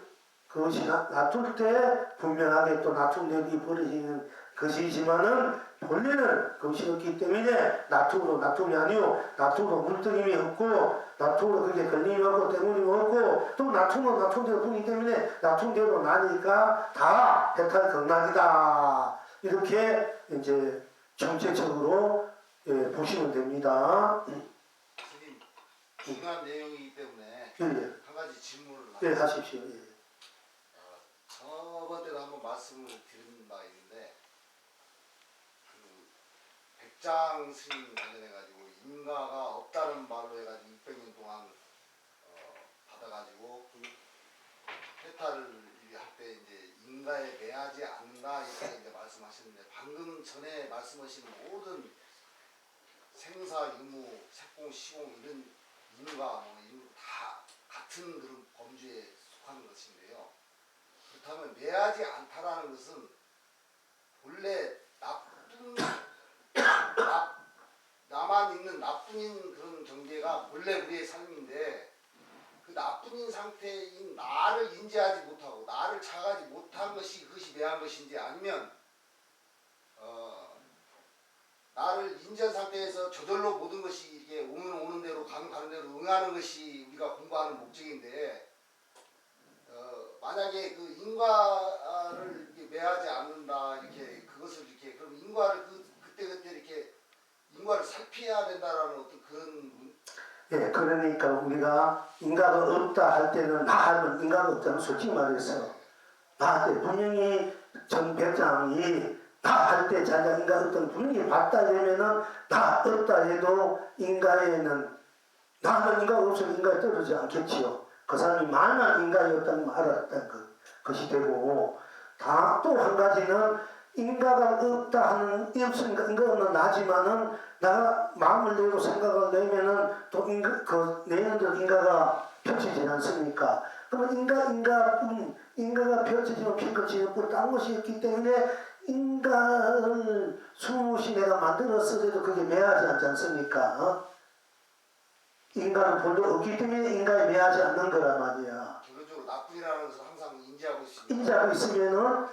그것이 놔둘 때 분명하게 또 놔둔 내비 버려지는 것이지만은 본래는 그것이 없기 때문에 놔두면 아니요 놔두고 물들임이 없고 놔두고 그게 걸림이 없고 때문이 없고 또 놔둔 대로 뿐이기 때문에 놔둔 대로 나니까 다 해탈 극락이다 이렇게 이제 정책적으로 보시면 됩니다. 선생님 중요한 내용이기 때문에 예. 한 가지 질문을 하십시오. 저번 때도 한번 말씀을 드린 바 있는데 그 백장 스님 관련해가지고 인가가 없다는 말로 해가지고 600년 동안 받아가지고 그 해탈을 할 때 이제 인가에 매하지 않는다 이렇게 이제 말씀하셨는데 방금 전에 말씀하신 모든 생사 유무 색공 시공 이런 인가 뭐 이런 다 같은 그런 범주에 속하는 것인데요. 그렇다면 매하지 않다라는 것은 본래 나만 있는 나뿐인 그런 경계가 본래 우리의 삶인데 그 나뿐인 상태인 나를 인지하지 못하고 나를 자각하지 못한 것이 그것이 매한 것인지 아니면 나를 인지한 상태에서 저절로 모든 것이 이게 오면 오는 대로 가는 대로 응하는 것이 우리가 공부하는 목적인데 만약에 그 인과를 이렇게 매하지 않는다 이렇게 그것을 이렇게 그럼 인과를 그때 이렇게 인과를 살피해야 된다라는 어떤 그런 예, 그러니까 우리가 인가가 없다 할 때는 나 하면 인가가 없다는 솔직히 말해서 나 때 분명히 정 백장이 나 할 때 자기가 인가 없던 분명히 봤다 이러면은 나 없다 해도 인가에는 나는 인가가 없으면 인가에 떨어지지 않겠지요. 그 사람이 만약 인가였다는 걸 알았다는 것이 되고 다 또 한 가지는 인가가 없다 하는 없으니까 인가 없는 나지만은 내가 마음을 내고 생각을 내면은 또 그 내는 대로 인가가 펼쳐지지 않습니까? 그러면 인가가 펼쳐지면 펼쳐지는 딴 것이 있기 때문에 인가를 수시 내가 만들었어도 그게 매하지 않지 않습니까? 인간은 본래 없기 때문에 인간이 매하지 않는 거란 말이야. 기본적으로 나뿐이라는 것을 항상 인지하고 있습니다. 인지하고 있으면은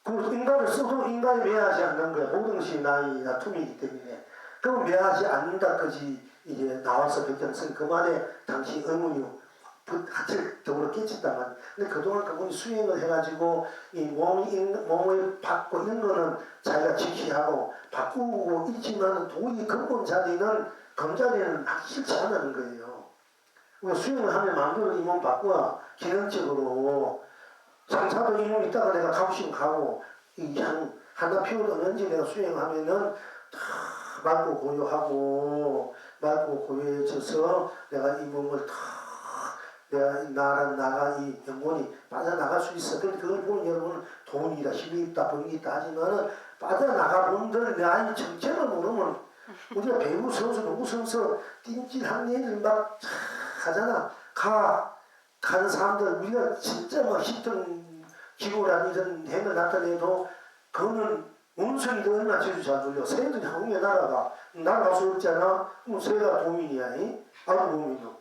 그 인간을 써도 인간이 매하지 않는 거야. 모든 것이 나이나 툼이기 때문에. 그럼 매하지 않는다까지 이제 나와서 백정선 그 말에 당시 의문이 하철적으로 깨쳤다만 근데 그동안 그분이 수행을 해가지고 이 몸을 받고 이런 거는 자기가 지키하고 바꾸고 있지만 도저히 근본 자리는 검자리는 하기 싫지 않다는 거예요. 우리가 수행을 하면 마음대로 이 몸 바꾸어 기능적으로 상사도 이 몸 있다가 내가 가고 싶으면 가고 이 하나 피우던 언제 내가 수행하면은 다 맑고 고요하고 맑고 고요해져서 내가 이 몸을 다 내가 나가 이 영혼이 빠져나갈 수 있어. 그런데 그걸 보면 여러분은 돈이 있다, 힘이 있다, 번이 있다 하지만은 빠져나가 본들 나의 정체를 모르면 우리가 배우 선수, 농구 선수 띵질한 얘기를 막 하잖아. 가는 사람들 우리가 진짜 막 히든 기고란 이런 행을 나타내도 그거는 운석이도 얼마나 제주 잘 돌려. 새들이 한국에 날아갈 수 없잖아. 그럼 새가 도민이야. 아무 도민이요.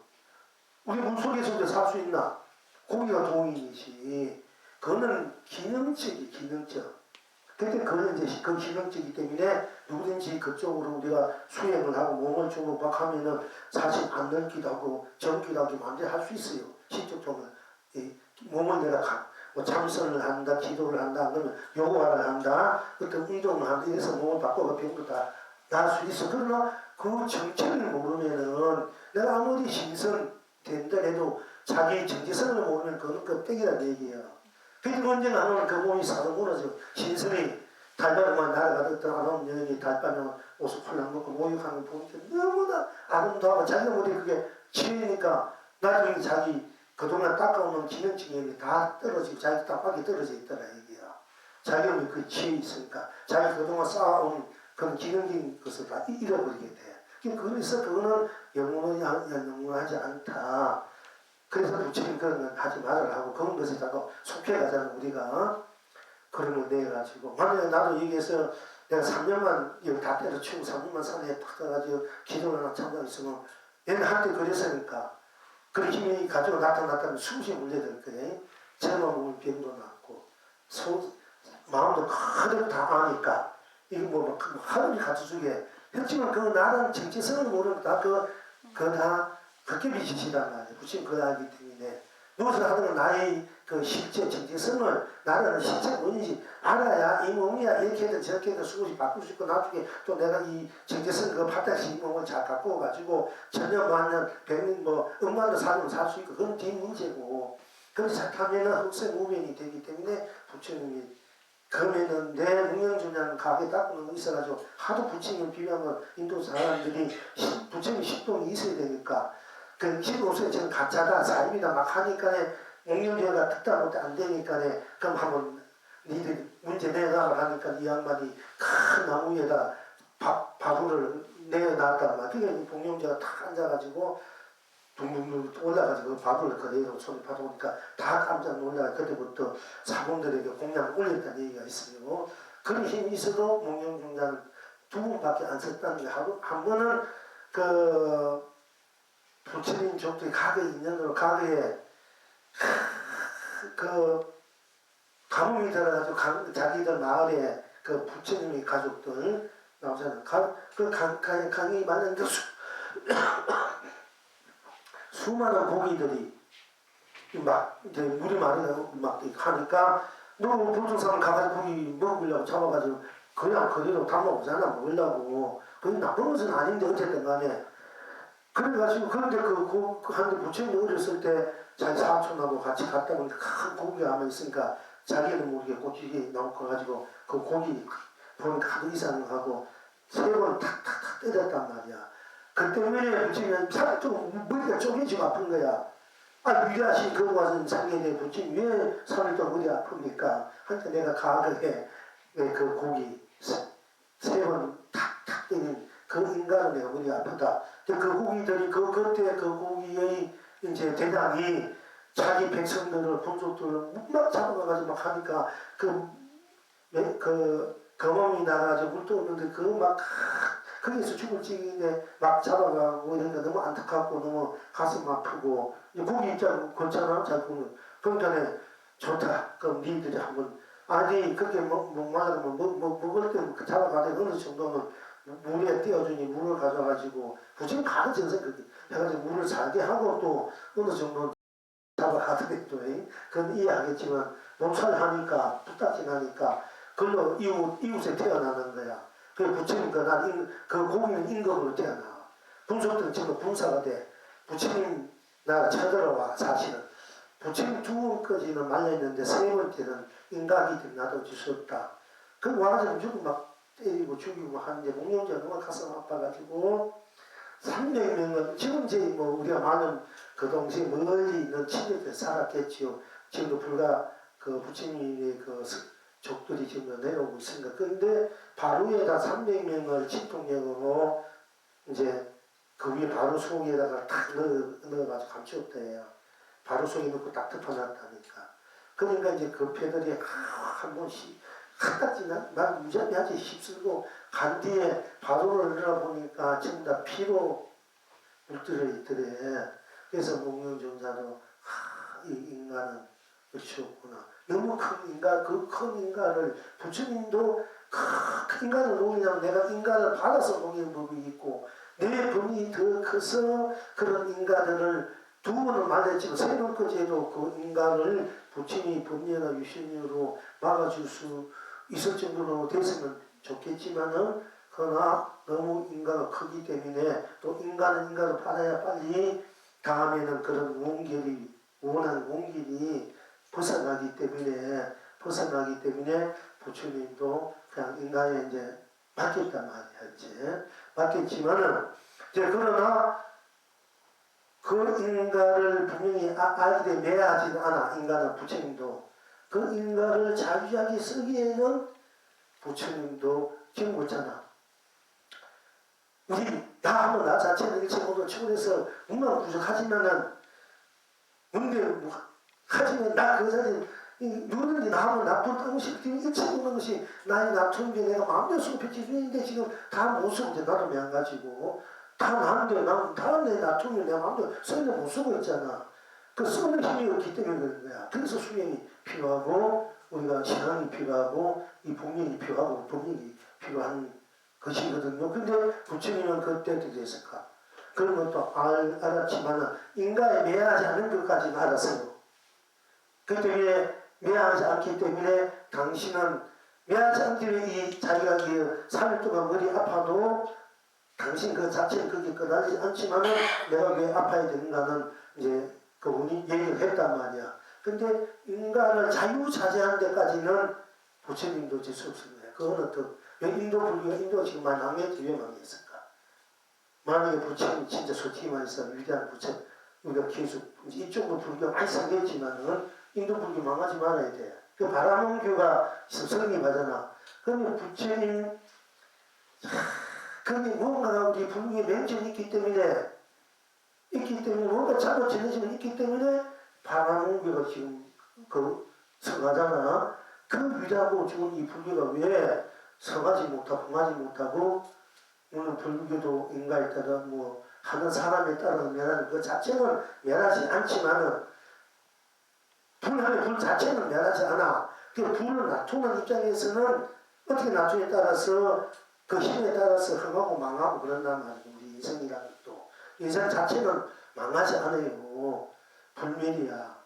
우리 물속에서도 살 수 있나? 고기가 도민이지. 그거는 기능적. 그때 그건 이제 그 기능적이기 때문에 누구든지 그쪽으로 우리가 수행을 하고 몸을 주고 막 하면은 사실 안 넓기도 하고 젊기도 하고 마음대로 할 수 있어요. 시적통을. 몸을 내가 뭐 참선을 한다, 기도를 한다, 그러면 요가를 한다, 어떤 운동을 한다, 이래서 몸을 바꿔가 병도 다 나을 수 있어. 그러나 그 정체를 모르면은 내가 아무리 신선 된다 해도 자기 정체성을 모르면 그건 껍데기란 얘기예요. 그래도 언젠가 하면 그 몸이 사도 무너져. 신선이 달밤에만 날아가던 아름다운 여인이 달밤에 옷을 훌랑 먹고 목욕하는 걸 보니까 너무나 아름다워. 자기가 머리 그게 치니까 나중에 자기 그동안 닦아오는 기능적인 게 다 떨어지고 자기 땀박이 떨어져 있더라 얘기야. 자기가 그 치에 있으니까 자기 그동안 쌓아온 그런 기능적인 것을 다 잃어버리게 돼. 그래서 그거는 영원하지 않다. 그래서 부처님 그런 건 하지 말으라고 그런 것을 자꾸 속해가자는 우리가 그런 걸 내가지고 만약에 나도 여기에서 내가 3년만 여기 다 때려치우고 3년만 산에 탁 가가지고 기도를 하나 참석했으면 얘는 한때 그랬으니까 그 힘이 가지고 나타났다면 수시 문제될 거예요. 제만 보면 병도 났고 마음도 그대로 다 아니까 이거 뭐 하루를 가져주게 했지만 그 나는 정체성을 모르는 그거 다 헛개비 짓이란 말이에요. 부처님 그거 알기 때문에 무엇을 하든 나의 그 실제 정체성을 나라는 실체 뭔지 알아야 이 몸이야 이렇게 해도 저렇게 해도 수없이 바꿀 수 있고 나중에 또 내가 이 정체성 그 바닥씩 이 몸을 잘 바꿔가지고 천년 만년 백년 뭐 억만도 살면 살 수 있고 그건 뒷 문제고 그렇게 착하면은 흑색무변이 되기 때문에 부처님이 그러면은 내 문명주냐는 가게 닦는 거 있어가지고 하도 부처님을 비교하면 인도 사람들이 부처님 십동이 있어야 되니까 그 기도서에 저는 가짜다 사입이다 막 하니까네 몽룡제가 듣다 못해 안 되니까네 그럼 한번 니들 문제 내놔라 하니까 이 양반이 큰 나무 위에다 바구를 내어놨단 말이야. 그게 몽룡제가 탁 앉아가지고 둥둥둥 올라가지고 바둑을 그대로 손에 받아오니까 다 깜짝 놀라가 그때부터 사범들에게 공양을 올렸다는 얘기가 있어요. 그런 힘이 있어도 몽룡중자는 두 번밖에 안 썼다는 게 하고 한 번은 그 부처님 족들이 과거 인연으로 과거에 그 가뭄이 들어가지고 자기들 마을에 그 부처님의 가족들 나오잖아요. 그 강이 많은데 수많은 고기들이 막 이제 물이 마르고 막 하니까 너 불중사람 가가지고 고기 먹으려고 잡아가지고 그냥 그대로 담아오잖아 먹으려고. 그게 나쁜 것은 아닌데 어쨌든 간에 그래가지고 그런데 한데 부처님이 어렸을 때 자기 사촌하고 같이 갔다 보니까 큰 고기가 아마 있으니까 자기는 모르게 고기에 나오고 가지고 그 고기 보니까 하도 이상을 하고 세 번 탁탁탁 때렸단 말이야. 그 때문에 부처님은 살좀 머리가 쪼개지고 아픈 거야. 아 위대하신 그 와서 상계에 부처님 왜 3일 동안 머리 아픕니까? 하여튼 내가 과거에 그 고기 세 번 탁탁 때린 그 인간은 내가 머리 아프다. 그 고기들이 그때 그 고기의 이제 대장이 자기 백성들을 본족들을 막 잡아가지고 막 하니까 그 경험이 나가지고 물도 없는데 거기서 죽을 찌인데 막 잡아가고 이러니까 너무 안타깝고 너무 가슴 아프고 고기 입장 그렇잖아 잘 보면 그러니까 좋다 그럼 니들이 한번 아니 그렇게 목마르면 먹을 때 잡아가되 어느 정도는 물에 띄워주니 물을 가져가지고 굳이 가는 정성 그렇게 해가지고 물을 살게 하고 또 어느 정도 잡아가더라도 그건 이해하겠지만 몸살하니까 부탁이 나니까 그걸로 이웃에 태어나는 거야. 그 부처님 그 고기는 임금으로 태어나. 분속들은 지금 분사가 돼. 부처님 나라 쳐들어와 사실은. 부처님 두 번까지는 말려있는데 세 번째는 인각이 놔둬줄 수 없다. 그 와가지고 죽고 막 때리고 죽이고 하는데 목룡자 누가 가슴 아파가지고 300명은 지금 이제 우리가 많은 그 동시에 멀리 있는 친구들 살았겠지요. 지금도 불과 그 부처님의 그 족들이 지금 내려오고 있습니다. 그런데 바로에다 300명을 집통령으로 이제 그 위에 바로 속에다가 탁 넣어가지고 감추었대요. 바로 속에 넣고 딱 덮어놨다니까. 그러니까 이제 그 패들이 한 번씩 한딱지 난 무자비하지 휩쓸고 간 뒤에 바로를 열어보니까 전부 다 피로 물들어 있더래. 그래서 목룡정자도 이 인간은 어찌없구나. 너무 큰 인간, 그 큰 인간을 부처님도 큰 인간을 놓으려면 내가 인간을 받아서 놓는 법이 있고 내 범이 더 커서 그런 인간들을 두 번을 말했지만 세 번까지도 그 인간을 부처님이 법리나 유신으로 막아줄 수 있을 정도로 됐으면 좋겠지만은 그러나 너무 인간가 크기 때문에 또 인간은 인간을 받아야 빨리 다음에는 그런 원한 원길이 벗어나기 때문에 부처님도 그냥 인간에 이제 맡겼단 말이야 이제 맡겼지만은 이제 그러나 그 인간을 분명히 알게 매하지는 않아. 인간은 부처님도 그 인간을 자유하게 쓰기에는 부처님도 지금 그렇잖아. 나 한번 나 자체는 일체모도 치고해서 문만 부족하지만은 근데 하지만 나 그 자리 누구든지 나 하면 나쁜 것이 일체모는 것이 나의 나쁜게 내가 마음대로 숨겨지는데 지금 다 못 쓰고 나도 매한가지고 다 나는데 다른 내 놔두면 내가 마음대로 쓰는 못 쓰고 있잖아. 그 쓰는 힘이 없기 때문에 그런 거야. 그래서 수행이 필요하고 우리가 신앙이 필요하고 이 복력이 필요하고 법력이 필요한 것이거든요. 근데 부처님은 그때 어떻게 했을까? 그런 것도 알았지만은 인간에 매하지 않는 것까지는 알았어요. 그 때문에 매하지 않기 때문에 당신은 매하지 않기 위해 이 자기가 3일 동안 머리 아파도 당신 그 자체는 그게 끝나지 않지만은 내가 왜 아파야 되는가는 이제 그분이 얘기를 했단 말이야. 근데 인간을 자유자재하는 데까지는 부처님도 질 수 없습니다. 그거는 왜 인도가 지금 망했지 왜 망했을까? 만약에 부처님 진짜 솔직히 말해서 위대한 부처님 우리가 계속 이쪽으로 불교가 많이 상했지만은 인도 불교 망하지 말아야 돼. 그 바라몬교가 성립하잖아. 그러면 부처님 그게 뭔가 우리 불교에 맹점이 있기 때문에 있기 때문에 뭔가 잘못 지내지면 있기 때문에 바람무게가 지금 성하잖아. 그 위라고 지금 이 불교가 왜 성하지 못하고 흥하지 못하고 물론 불교도 인가에 따라 뭐 하는 사람에 따라 멸하는 그 자체는 멸하지 않지만은 불하면 불 자체는 멸하지 않아. 그 불을 놔두는 입장에서는 어떻게 놔두에 따라서 그 힘에 따라서 흥하고 망하고 그런단 말이에요. 우리 인생이라는 것도 인생 자체는 망하지 않아요. 불멸이야.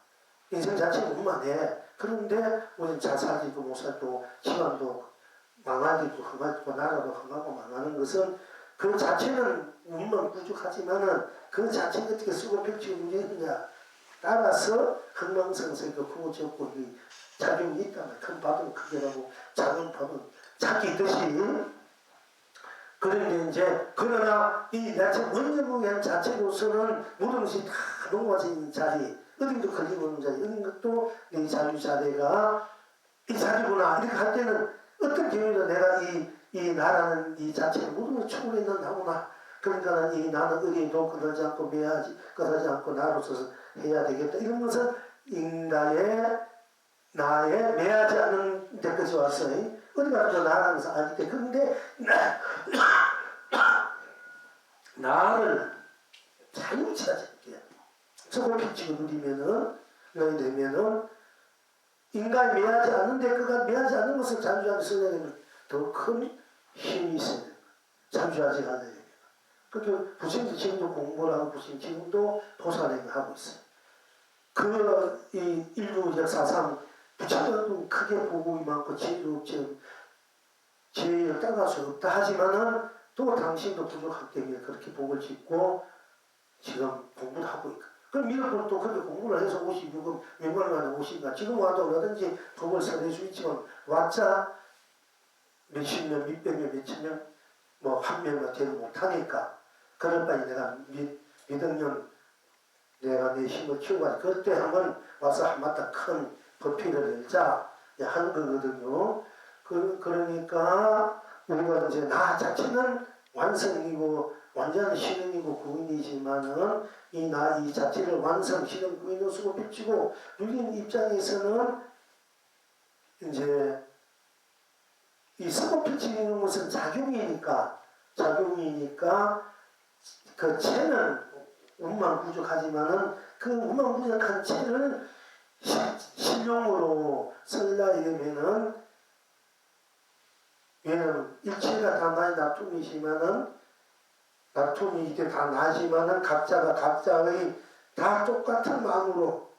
인생 자체는 운만해. 그런데 우리는 잘 살지도 못 살고 시간도 망하기도 흥하고 나라도 흥하고 망하는 것은 그 자체는 운만 부족하지만은 그 자체가 어떻게 쓰고 펼치고 문제느냐 따라서 흥망성쇠 그 크고 적고 이 작용이 있다면 큰 밥은 크게 나고 작은 밥은 작게 있듯이 그런데 이제 그러나 이 자체 원전무게한 자체로서는 모든 것이 다 녹아진 자리 어딘도 걸리는 자리 이런 것도 내 자유 자리가 이 자리구나 이렇게 할 때는 어떤 경우에도 내가 이 나라는 이 자체를 모든 걸 초월해는 나구나 그러니까 이 나는 의리도 거들지 않고 매하지 거들지 않고 나로서 해야 되겠다 이런 것은 인가의 나의 매하지 않는 데까지 왔어요. 어디 가서 나라는 것을 알기 때문에 그런데 나를 자유차지하게 소고피치고 누리면은 너희 되면은 인간이 매하지 않는데 그가 매하지 않는 것을 자주하게 쓰려면 더 큰 힘이 있어야 됩니다. 자주하지 않아야 됩니다. 그렇게 부처님도 지금도 공부를 하고 부처님 지금도 보살행을 하고 있어요. 이 인류 역사상 부처님은 크게 보고 이만큼 지혜를 따라갈 수 없다 하지만은 또 당신도 부족하기 때문에 그렇게 복을 짓고 지금 공부를 하고 있다. 그럼 미륵불 또 그렇게 공부를 해서 56은 몇만간에 50가 지금 와도 얼마든지 복을 설할 수 있지만 왔자 몇십 년, 몇백 년, 몇천 년, 뭐 한 명만 되지 못하니까 그럴 바에 내가 몇억 년 내가 내 힘을 키워가지고 그때 한번 와서 한마다 큰 법회를 열자 한 거거든요. 그러니까 우리가 이제 나 자체는 완성이고 완전한 신흥이고 구인이지만은 이 나 이 자체를 완성, 신흥, 구인으로 쓰고 비치고 누린 입장에서는 이제 이 쓰고 비치는 것은 작용이니까 그 체는 운만 부족하지만은 그 운만 부족한 체를 실용으로 쓰려 이러면은 얘는 일체가 다 나의 나툼이지만은 나툼이 이때 다 나지만은 각자가 각자의 다 똑같은 마음으로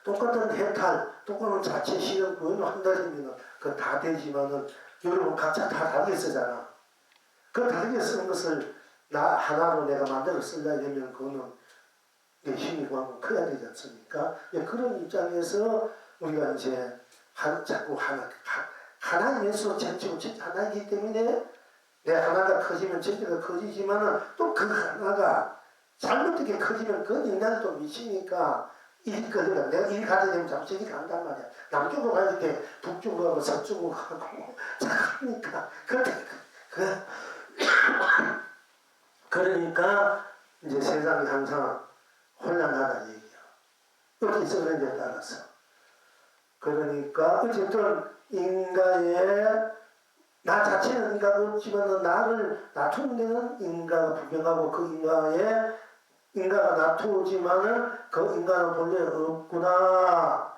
똑같은 해탈, 똑같은 자체 실현 구현을 한다면 그 다 되지만은 여러분 각자 다 다르게 쓰잖아. 그 다르게 쓰는 것을 나 하나로 내가 만들어 쓰려면 그거는 내 힘이 그만큼 커야 되지 않습니까? 그런 입장에서 우리가 이제 자꾸 하나님에서 전체고 하나이기 때문에 내 하나가 커지면 전체가 커지지만은 또 그 하나가 잘못되게 커지면 그 인간을 또 미치니까 일이 걸리면 내가 일 가야 되면 자꾸 저기 간단 말이야. 남쪽으로 가야 돼. 북쪽으로 가고 서쪽으로 가고 자니까 그러니까 이제 세상이 항상 혼란하다는 얘기야. 어떻게 쓰는지에 따라서. 그러니까 어쨌든 인간의 나 자체는 인가가 없지만 나를 놔두는 데는 인가가 불경하고 그 인가가 놔두지만은 그 인간은 본래 없구나.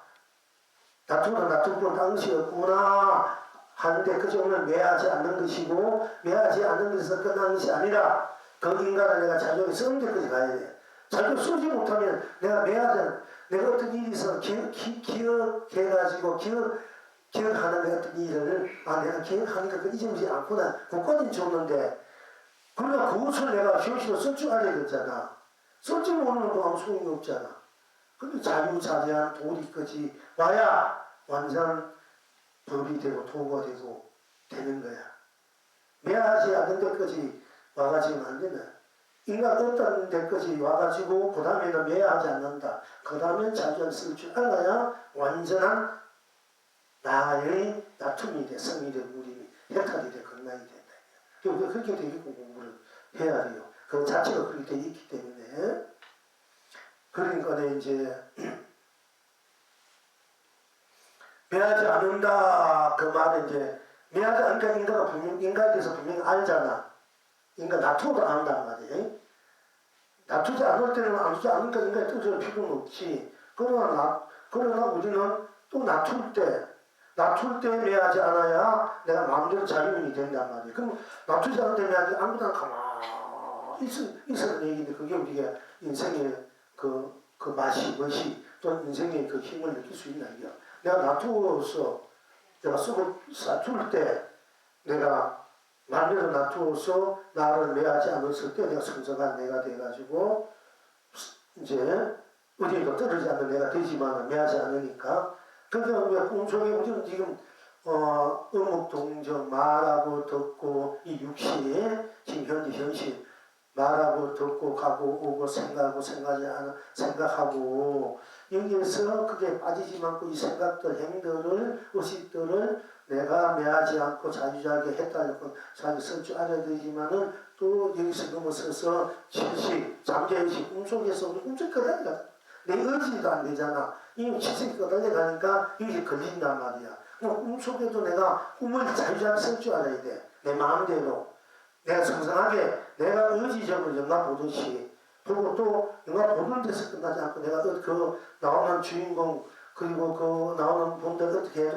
놔두고 당시 없구나. 하는데 그 점을 매하지 않는 것이고 매하지 않는 것에서 끝나는 것이 아니라 그 인간을 내가 자격이 쓰는 데까지 가야 돼. 자격 쓰지 못하면 내가 내가 어떤 일이 있어 기억해가지고 기억하는 어떤 일을 내가 기억하니까 그 잊어버리지 않구나. 그거는 좋는데 그러나 그것을 내가 현실로 쓸 줄 알아야 되잖아. 쓸 줄 모르는 거 아무 소용이 없잖아. 근데 자유자재한 도리까지 와야 완전 법이 되고 도가 되고 되는 거야. 매하지 않는 데까지 와가지고는 안 되네. 인간 어떤 데까지 와가지고 그 다음에는 매하지 않는다. 그 다음엔 자주한 쓸 줄 알아야 완전한 나의 다툼이 돼, 성이 돼, 무림이 해탈이 돼, 건강이 된다. 그렇게 되게 공부를 해야 돼요. 그 자체가 그렇게 되어 있기 때문에 그러니까 이제 매하지 않는다 그 말은 이제 매하지 않으니까 인간가 분명 인간에 대해서 분명히 알잖아. 인간 다투어도 안단 말이에요. 다투지 않을 때는 다투지 않으니까 인간이 떠들 필요는 없지. 그러나 우리는 또 다툴 때 매하지 않아야 내가 마음대로 자유인이 된단 말이에요. 그럼 다투지 않을 때 매하지 아무나 가만히 있어야 얘기인데 그게 우리가 인생의 그 맛이 멋이 또 인생의 그 힘을 느낄 수 있나 이거. 내가 놔두어서 내가 쏴줄 때 내가 마음대로 놔두어서 나를 매하지 않았을 때 내가 성성한 내가 돼가지고 이제 어디에도 떨어지지 않는 내가 되지만 매하지 않으니까 그러니까 우리가 꿈속에 우리는 지금 어묵동정 말하고 듣고 이 육신 지금 현재 현실 말하고 듣고 가고 오고 생각하고 생각하고 여기에서 그게 빠지지 않고 이 생각들 행들을 의식들을 내가 매하지 않고 자유자하게 했다는 자기 쓸 줄 알아야 되지만은 또 여기서 넘어서서 질식 잠재의식 꿈속에서 우리 꿈속 끄달려가 내 의지도 안 되잖아. 이 질식 끄달려가니까 이게 걸린단 말이야. 꿈속에도 내가 꿈을 자유자하게 쓸 줄 알아야 돼. 내 마음대로 내가 성성하게 내가 의지적으로 영화 보듯이 그리고 또 영화 보는 데서 끝나지 않고 내가 그 나오는 주인공 그리고 그 나오는 분들 어떻게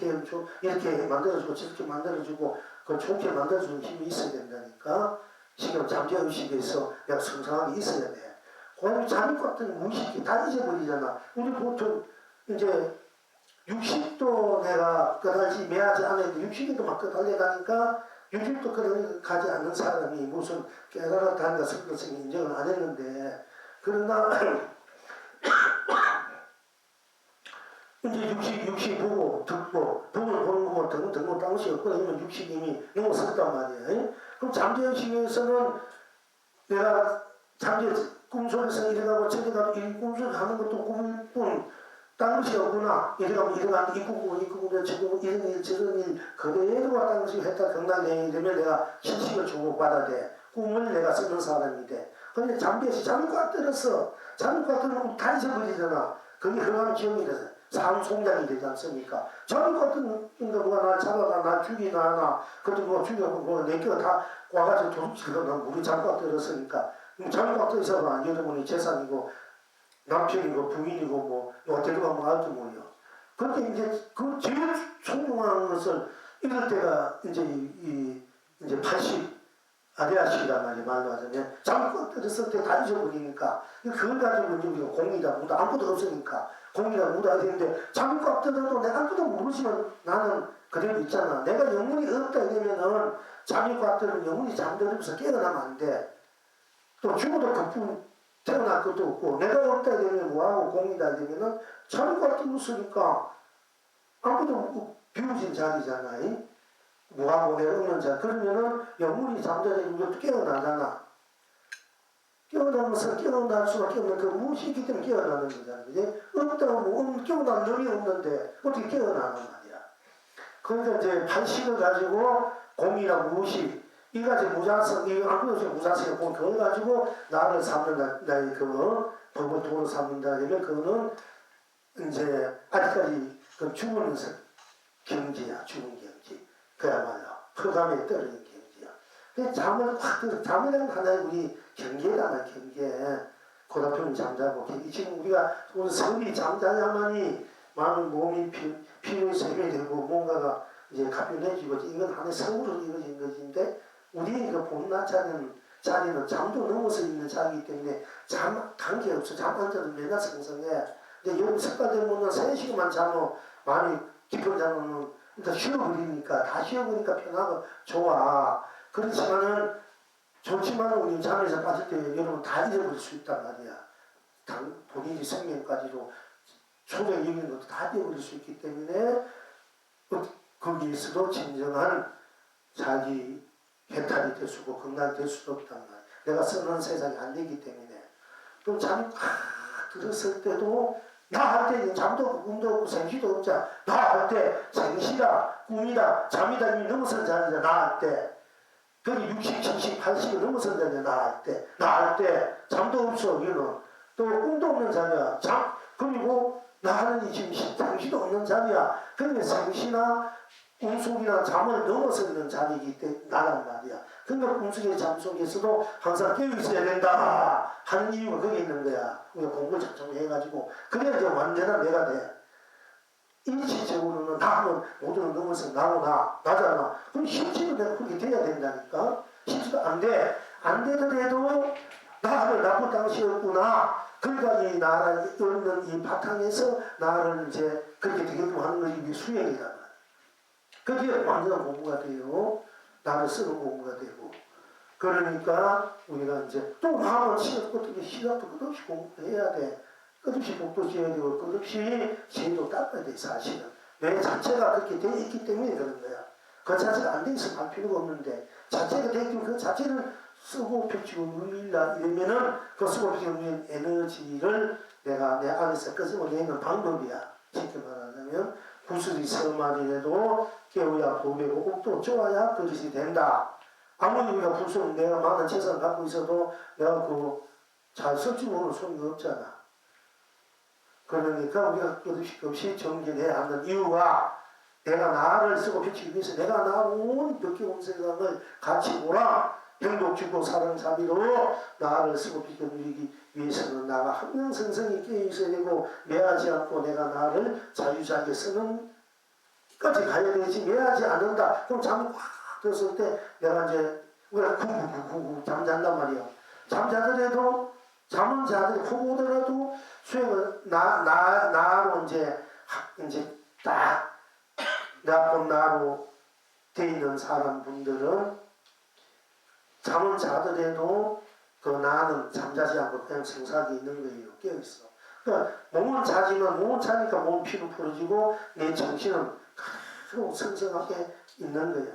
해주고 이렇게 만들어주고 저렇게 만들어주고 그 좋게 만들어주는 힘이 있어야 된다니까. 지금 잠재의식에서 내가 성성하게 있어야 돼. 그럼 잠이 같은 무의식이 다 잊어버리잖아. 우리 보통 이제 육식도 내가 그다지 매하지 않았는데 육식에도 막 끄달려가니까 육식도 그러가지 않는 사람이 무슨 깨달았다는 것을 인정을 안 했는데 그러나 이제 육식 보고 듣고 등을 보는 거고 등은 당시 없거든요. 육식 이미 넘어섰단 말이에요. 그럼 잠재의식에서는 내가 꿈속에서 이래가고 저래가고 이 꿈속에 하는 것도 꿈일 뿐 딴 것이 없구나. 이래가면 이 꾸고 저꾸고 이런 일 저런 일 그대로가 딴 것이 했다 경락에 이러면 내가 실식을 주고받아야 돼. 꿈을 내가 쓰는 사람이 돼. 근데 잠이 꽉 들었어. 잠이 꽉 들면 다 잊어버리잖아. 그게 흐르는 기억이 돼서 삶 송장이 되지 않습니까? 잠이 꽉 들면 누가 날 잡아가 날 죽이나 하나 그것도 뭐 죽여고 뭐 내겨 다 와가지고 도둑질하고 난 물이 잠이 꽉 들었으니까 잠이 꽉 들어서 여러분이 재산이고 남편이고 부인이고 뭐 데려가면 알도 모르요. 그런데 이제 그 제일 총명한 것을 이럴 때가 이제 이제 80 아리아식이란 말이야. 말로 하자면 잠깐 들었을 때 다 잊어버리니까 그걸 가지고 이제 우리가 공이다 무다 아무것도 없으니까 공이다 무다 되는데 잠깐 들어도 내가 아무것도 모르지만 나는 그대로 있잖아. 내가 영혼이 없다 이러면은 잠이 꽉 들면 영혼이 잠들면서 깨어나면 안 돼. 또 죽어도 그뿐 태어날 것도 없고 내가 없다 되면 뭐하고 공이다 되면은 잠이 꽉 들었으니까 아무것도 없고 비워진 자리잖아. 뭐하고 내가 없는 자 그러면은 영혼이 잠자리에 이것도 깨어나잖아. 깨어나면서 깨어날 수밖에 없는 그 무엇이기 때문에 깨어나는 거잖아. 그지? 없다고 뭐 깨어날 놈이 없는데 어떻게 깨어나는 말이야. 그러니까 이제 판식을 가지고 공이랑 무엇이 이 가지 무자성, 이 아무것도 무자성이 공 그걸 가지고 나를 삼는다, 나의 그 법을 도로 삼는다 하면 그거는 이제 아직까지 그 죽은 경지야, 죽은 경지. 그야말로 흑암에 떨어진 경지야. 근데 잠이라는 하나의 우리 경계다, 경계. 고다표는 잠자고, 지금 우리가 오늘 섬이 잠자야만이 마음, 몸이 피로해서 해되고 뭔가가 이제 가뿐해지고 이건 하나의 성으로 이루어진 것인데 우리의 그 봄낮 자리는 잠도 넘어서 있는 자리이기 때문에 잠 관계없어. 잠 안 자도 맨날 성성해. 근데 여름 습관되면 3시간만 자면 마음이 깊은 잠은 그러니까 쉬어버리니까 다 쉬어버리니까 편하고 좋아. 그렇지만은 좋지만은 우리 잠에서 빠질 때 여러분 다 잊어버릴 수 있단 말이야. 본인의 생명까지도 초대 여기는 것도 다 잊어버릴 수 있기 때문에 거기에서도 진정한 자기 해탈이 될 수고 건강이 될 수도 없단 말이야. 내가 쓰는 세상이 안 되기 때문에. 또 잠이 팍 들었을 때도 나 할 때 잠도 없고 꿈도 없고 생시도 없자. 나 할 때 생시다 꿈이다 잠이다 이미 넘어선 자리다 나 할 때. 그게 60, 70, 80을 넘어선다냐, 나할 때. 잠도 없어, 얘는. 또 꿈도 없는 자리야. 그리고 나는 지금 정신도 없는 자리야. 그러니까 정신이나 꿈속이나 잠을 넘어서 있는 자리이기 때문에 나란 말이야. 그러니까 꿈속에 잠 속에서도 항상 깨어 있어야 된다 하는 이유가 거기 있는 거야. 우리가 공부를 작정 해가지고 그래야 이제 완전한 내가 돼. 일시적으로는 나는 모두를 넘어서 나잖아. 그럼 실제로 내가 그렇게 돼야 된다니까. 실제로 안 돼. 안 되더라도 나를 나쁜 당시였구나. 그러니까 이 나를 얻는 이 바탕에서 나를 이제 그렇게 되게끔 하는 것이 이게 수행이란 말이야. 그게 완전한 공부가 돼요. 나를 쓰는 공부가 되고. 그러니까 우리가 이제 또 마음을 시간도 끝없이 공부해야 돼. 끝없이 복도 지어야 되고 끝없이 죄도 닦아야 돼. 사실은 내 자체가 그렇게 돼 있기 때문에 그런 거야. 그 자체가 안 돼 있으면 할 필요가 없는데 자체가 돼 있으면 그 자체를 쓰고 펼치고 누리라 이러면은 그 쓰고 펼치고 누리는 에너지를 내가 내 안에서 끄집어내는 방법이야. 쉽게 말하자면 구슬이 서만이라도 깨워야 보배고 옥도 좋아야 그릇이 된다. 아무리 우리가 불쏘는 내가 많은 재산을 갖고 있어도 내가 잘 쓸 줄 모르는 소용이 없잖아. 그러니까 우리가 끝없이 정진해야 하는 이유가 내가 나를 쓰고 펼치기 위해서 내가 나온 벽기공 생각을 같이 보라. 행복주고 사랑사비로 나를 쓰고 펼치기 위해서는 나가 항명성성히 깨어있어야 되고 매하지 않고 내가 나를 자유자재 쓰는 까지 가야 되지. 매하지 않는다. 그럼 잠이 확 들었을 때 내가 이제 우리가 구구구구 잠잔단 말이야. 잠자더라도 잠은 자들이 푹 오더라도 수행을 나로 이제 딱 나쁜 나로 돼 있는 사람분들은 잠은 자더라도 그 나는 잠자지 않고 그냥 생사하게 있는 거예요. 깨어있어. 그러니까 몸은 자니까 몸 피로 풀어지고 내 정신은 그대로 성성하게 있는 거야.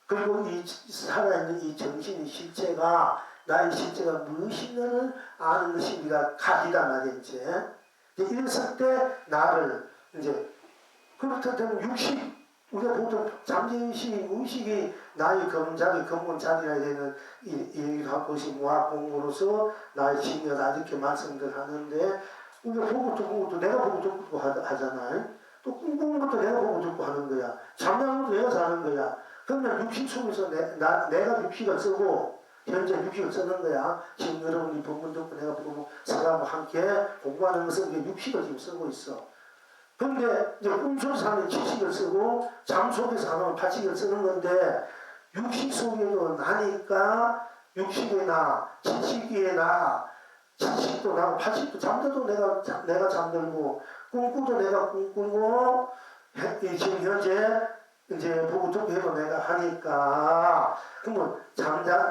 그리고 이 살아있는 이 정신의 실체가 나의 실체가 무엇인가를 아는 것이 우리가 각이다 말이야. 이제 이랬을 때 나를 이제 그렇다면 우리가 보통 잠재의식, 의식이 나의 근본 자리라 되는 이런 것이 모학공부로서 나의 신이다 이렇게 말씀들 하는데 우리가 보고 듣고 내가 보고 듣고 하잖아요. 또 꿈꾸는 것도 내가 보고 듣고 하는 거야. 잠자는 것도 내가 자는 거야. 그러면 육식 속에서 내가 육식을 쓰고 현재 육식을 쓰는 거야. 지금 여러분이 본문 듣고 내가 보고 사람과 함께 공부하는 것은 우리가 육식을 지금 쓰고 있어. 그런데 이제 꿈속에서 하는 지식을 쓰고 잠 속에서 하는 파식을 쓰는 건데 육식 속에도 나니까 육식이나 지식이나 지식도 나고 파식도 잠들도 내가 잠들고 꿈꾸도 내가 꿈꾸고 지금 현재 이제 보고 듣고 해도 내가 하니까 그러면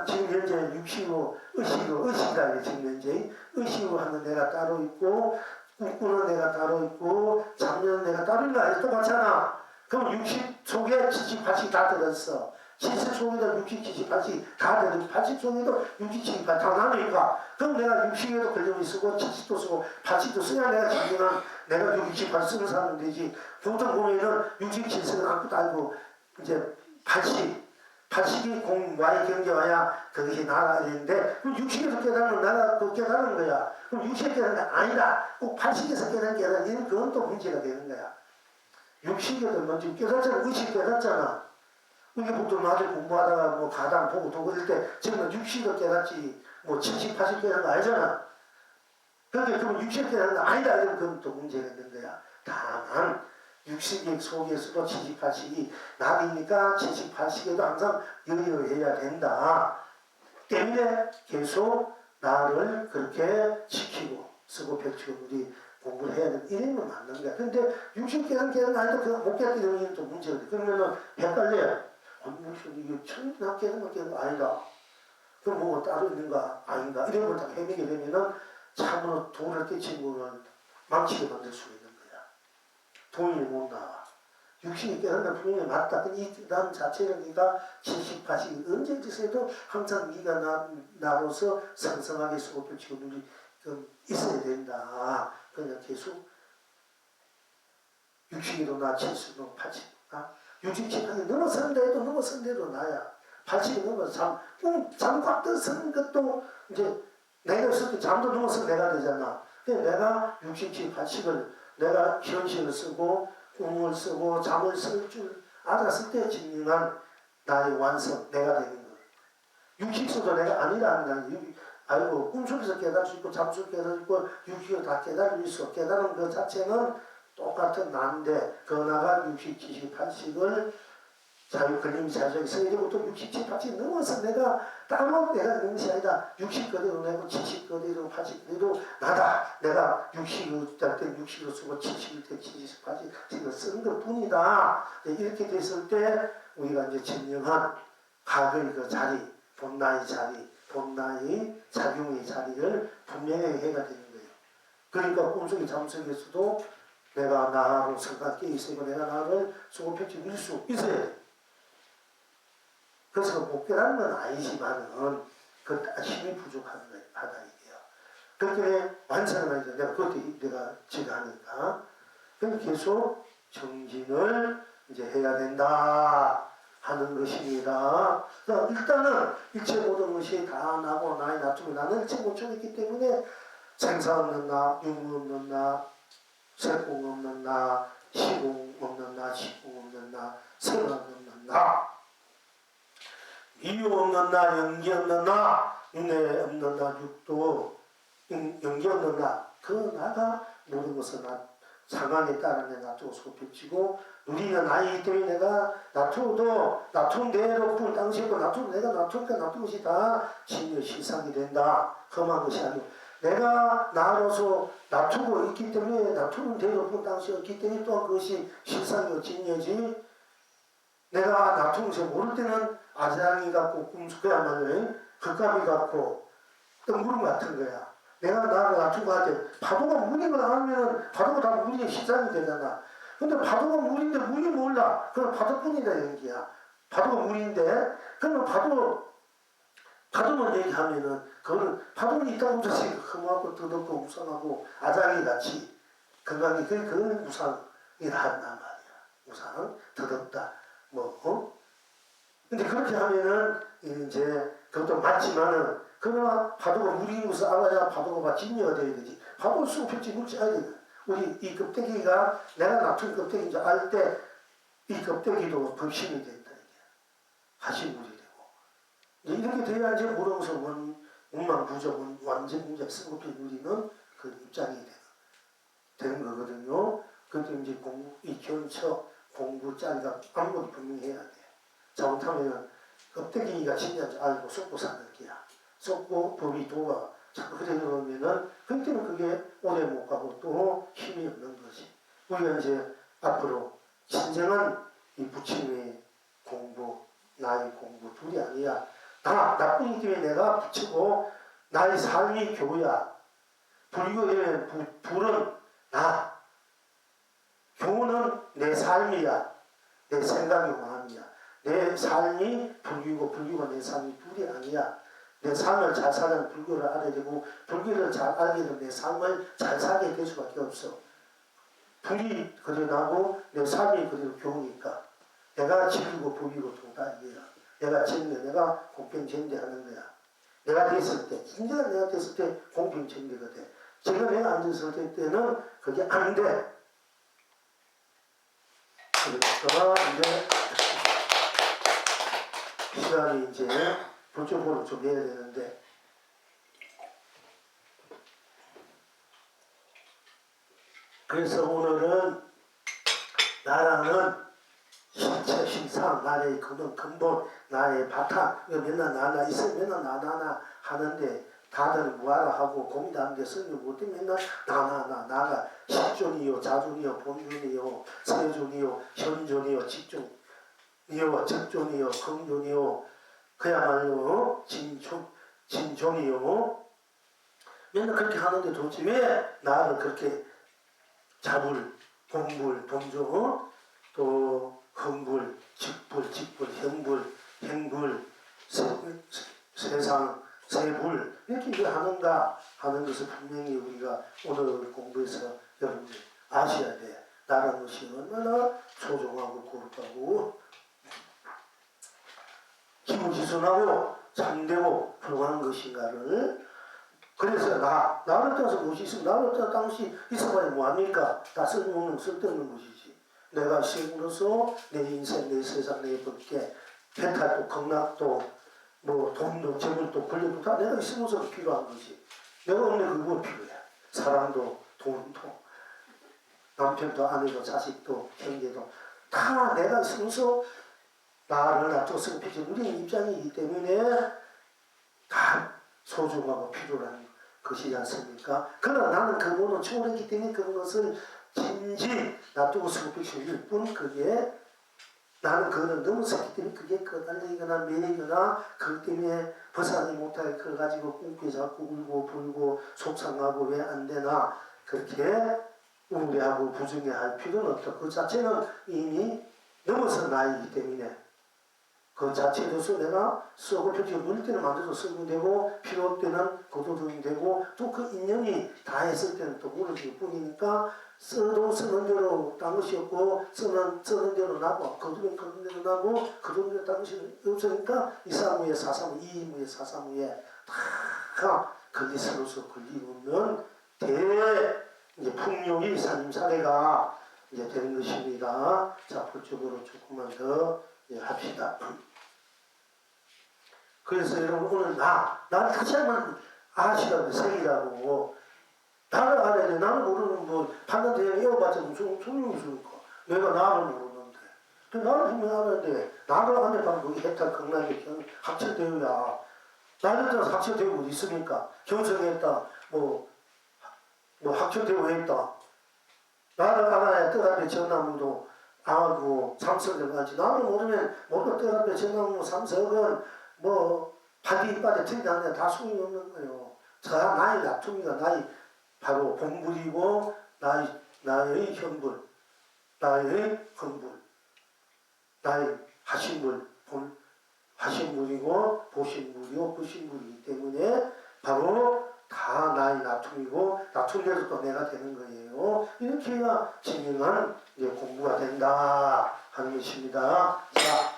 지금 현재 육식으로 의식이다 지금 현재 의식으로 하는 내가 따로 있고 꿈꾸는 내가 따로 있고 잠자는 내가 따로 있는 거 아니 똑같잖아. 그럼 육식 속에 지식 파식 다 들었어. 지식 속에도 육식 지식 파식 다 들었고 파식 속에도 육식 지식 파식 다 나누니까 그럼 내가 육식에도 권력이 쓰고 지식도 쓰고 파식도 써야 내가 진정한 내가 육식 파식 쓰는 사람은 되지. 보통 보면은 육식 지식은 아무것도 알고 이제 파식이 공와의 경계와야 그것이 나라야 되는데 그럼 육식에서 깨닫는 나라 그 깨닫는 거야. 그럼 육식에서 깨닫는 게 아니다. 꼭 파식에서 깨닫는 게 아니라 그건 또 문제가 되는 거야. 육식에서 먼저 깨닫잖아. 의식 깨닫잖아. 이게 보통 나중에 공부하다가 뭐 가당 보고 도고 이럴 때 지금은 육식을 깨닫지 뭐 70, 80 깨닫는 거 아니잖아. 그러니까 그럼 육식 깨닫는 거 아니다. 이러면 그건 또 문제가 있는 거야. 다만 육식의 속에서도 70, 80이 나비니까 70, 80에도 항상 여유해야 된다. 때문에 계속 나를 그렇게 지키고 쓰고 펼치고 우리 공부를 해야 되는 이름은 맞는 거야. 근데 육식 깨닫는 아니도 그냥 못 깨닫는 또 문제가 돼. 그러면은 헷갈려요. 이게 천나 깨닫는 거 아니다. 그럼 뭐가 따로 있는가 아닌가 이런 걸 다 헤매게 되면은 참으로 돈을 깨친 거는 망치게 만들 수가 있는 거야. 돈이 못 나와. 육신이 깨닫는 분명히 맞다. 이 난 자체는 네가 70, 80 언제든지도 항상 네가 나로서 상상하게 쓰고 펼치고 누리 있어야 된다. 그냥 계속 육신이도 나 70도 80도 나 육신 70도 넘어선다 해도 넘어선 대로 나야. 80이 넘어서 잠꽉 뜨는 것도 이제 내가 있을 때 잠도 넘어서 내가 되잖아. 근데 내가 67, 80을 내가 현실을 쓰고 꿈을 쓰고 잠을 쓸 줄 알았을 때 진정한 나의 완성, 내가 되는 거예요. 60세도 내가 아니라는 아이고 꿈속에서 깨달을 수 있고 잠속에서 깨달을 수 있고 육식을 다 깨달을 수 있어. 깨달은 그 자체는 똑같은 나인데 그 나가 60, 70, 80을 자유권님이 자주에서 이제부터 67, 80 넘어서 내가 따로 내가 있는 것이 아니다. 60 그대로 내고 70 그대로 80 그대로 나다. 내가 60일 때 60을 쓰고 70일 때 70, 80을 쓰는 것 뿐이다. 이렇게 됐을 때 우리가 이제 진정한 과거의 그 자리, 본나의 자리, 본나의 작용의 자리를 분명히 해가 되는 거예요. 그러니까 꿈속의 잠속에서도 내가 나로 생각해 있으고 내가 나를 수고표치 밀 수 있어야 돼. 그래서 못 깨달은 건 아니지만은 그 힘이 부족하다 이게요. 그렇게 완성을 하니까 내가 그것도 내가 지가하니까 계속 정진을 이제 해야 된다 하는 것입니다. 일단은 일체 모든 것이 다 나고 나의 나중에 나는 일체 모초있기 때문에 생사 없는 나, 유무 없는 나, 세공 없는 나, 시공 없는 나, 시공 없는 나, 생각 없는 나, 미유 없는 나, 연기 없는 나, 윤회 없는 나, 육도 연기 없는 나, 그 나가 모든 것을 나 상황에 따라 내가 놔두고 소피치고 누리는 나이기 때문에 내가 놔두어도 놔둔 대로 그 당시에도 놔두고 내가 놔두니까 놔둔 것이 다 진여 실상이 된다. 험한 것이 아니고 내가 나로서 놔두고 있기 때문에 놔두는 대로 그 당시였기 때문에 또한 그것이 실상이고 진여지. 내가 놔둔 것을 모를 때는 아장이 같고 꿈속에야말로 흙감이 같고 뜬구름 같은 거야. 내가 나를 놔두고 할 때 파도가 물이고 나오면 파도가 다 물이 시작이 되잖아. 근데 파도가 물인데 물이 몰라. 그럼 파도뿐이다 연기야. 파도가 물인데 그러면 파도만 얘기하면은 그거는 파도는 있다고 저씨 흠하고 더덥고 우상하고 아장이 같이 건강이 그건 우상이라 한단 말이야. 우상 더덥다 근데 그렇게 하면은 이제 그것도 맞지만은 그러나 파도가 물인 것을 알아야 파도가 진여가 돼야 되지. 파도를 수급했지 물지 않아야 돼. 우리 이 껍데기가 내가 놔둔 껍데기인지 알 때 이 껍데기도 법심이 된다. 하시물이 되고 이렇게 돼야 이제 물어서 원망부족은 완전 문제 승급해 누리는 그 입장이 되는 거거든요. 그때 이제 공부, 이 견처 공부 짜리가 아무것도 분명히 해야 돼. 잘못하면 껍데기가 진짜인지 알고 쏟고 사는 게야. 쏟고 법이 도와 자꾸 그래 놓으면은 그때는 그게 오래 못 가고 또 힘이 없는 거지. 우리가 이제 앞으로 진정한 이 부처님의 공부, 나의 공부 둘이 아니야. 다 나쁘기 때문에 내가 부치고 나의 삶이 교야. 불교의 불은 나. 교는 내 삶이야. 내 생각이 마음이야. 내 삶이 불교고 불교가 내 삶이 둘이 아니야. 내 삶을 잘 사는 불교를 알아야 되고 불교를 잘 알게 되면 내 삶을 잘 살게 될 수밖에 없어. 불이 그대로 나고 내 삶이 그대로 교니까 내가 지르고 보이고 도다 이게야. 내가 진대, 내가 공평정대하는 거야. 내가 됐을 때, 진짜 내가 됐을 때 공평정대가 돼. 지금 내가 앉았을 때는 그게 안 돼. 그러니까 이제 시간이 이제 불조보를 좀 내야 되는데 그래서 오늘은 나라는 실체, 실상, 나의 근본, 나의 바탕, 이거 맨날 나나 있으면 맨날 나나 하는데 다들 뭐하라 하고 고민하는데 성경 못해 맨날 나가 실존이요, 자존이요, 본존이요, 세존이요, 현존이요, 직존이요, 적존이요, 긍존이요, 그야말로 진존이요. 맨날 그렇게 하는데 도대체 왜 나를 그렇게 자불, 공불, 동조, 또 흥불, 직불, 형불, 행불, 세상, 세불 이렇게 하는가 하는 것을 분명히 우리가 오늘 공부해서 여러분들 아셔야 돼. 나라는 것이 얼마나 소중하고 고급하고 힘을 거짓은하고 참되고 불과한 것인가를. 그래서 나를 떠서 무엇이 있으면 나를 떠서 당시 있어봐야 뭐합니까? 다 쓸모없는 쓸데없는 것이지. 내가 시행으로서 내 인생, 내 세상, 내 법계, 배탈도 극락도 뭐 돈도 재물도 권력도 다 내가 있으면서 필요한 거지. 내가 없는 그거 필요해. 사랑도 돈도 남편도 아내도 자식도 형제도 다 내가 있으면서 나를 놔뒀으면 필요. 우리는 입장이기 때문에 다 소중하고 필요한 것이지 않습니까? 그러나 나는 그거는 초월했기 때문에 그것을 진지 놔두고 슬프실 뿐 그게 나는 그거를 넘어섰기 때문에 그게 거달리거나 매이거나 그것 때문에 벗어나지 못하게 그걸 가지고 꿈깨 자꾸 울고 불고 속상하고 왜 안 되나 그렇게 우울해하고 부정해할 필요는 없다. 그 자체는 이미 넘어선 나이기 때문에 그 자체로서 내가 쓰고 표지가 물 때는 만들어서 쓰면 되고 필요 없을 때는 거둬두면 되고 또 그 인연이 다 했을 때는 또 무너질 뿐이니까 써도 쓰는 대로 딴 것이 없고 쓰는 대로 나고 거두면 거둔 대로 나고 거둔 대로 딴 것이 없으니까 이사무에 사사무 이무에 사사무에 다 거기서로서 걸리면 이제 풍요의 산림사례가 이제 되는 것입니다. 자, 그쪽으로 조금만 더 합시다. 그래서 여러분 오늘 나를 다시 한번 아시라고 생이라고 나를 알아야 돼. 나를 모르는 뭐 판단대행 에워봤자 무슨 소용이 있습니까? 내가 나를 모르는데 나를 분명히 알아야 돼. 나를 알면 바로 거기 해탈 극락의 학철대우야. 나를 따라서 학철대우 어디 있습니까? 경성했다 뭐 학철대우 했다. 나를 알아야 뜻앞에 전나무도 아고 삼석을 가지. 나를 모르면 뜻앞에 전나무 삼석은 뭐 바디 이빨에 틀리다는 다 소용이 없는 거예요. 나의 나툼이가 나의 바로 본불이고 나의 현불, 나의 헌불, 나의 하신불, 하신불이고 보신불이고 부신불이기 때문에 바로 다 나의 나툼이고 나툼대로 또 내가 되는 거예요. 이렇게 해야 진정한 이제 공부가 된다 하는 것입니다. 자,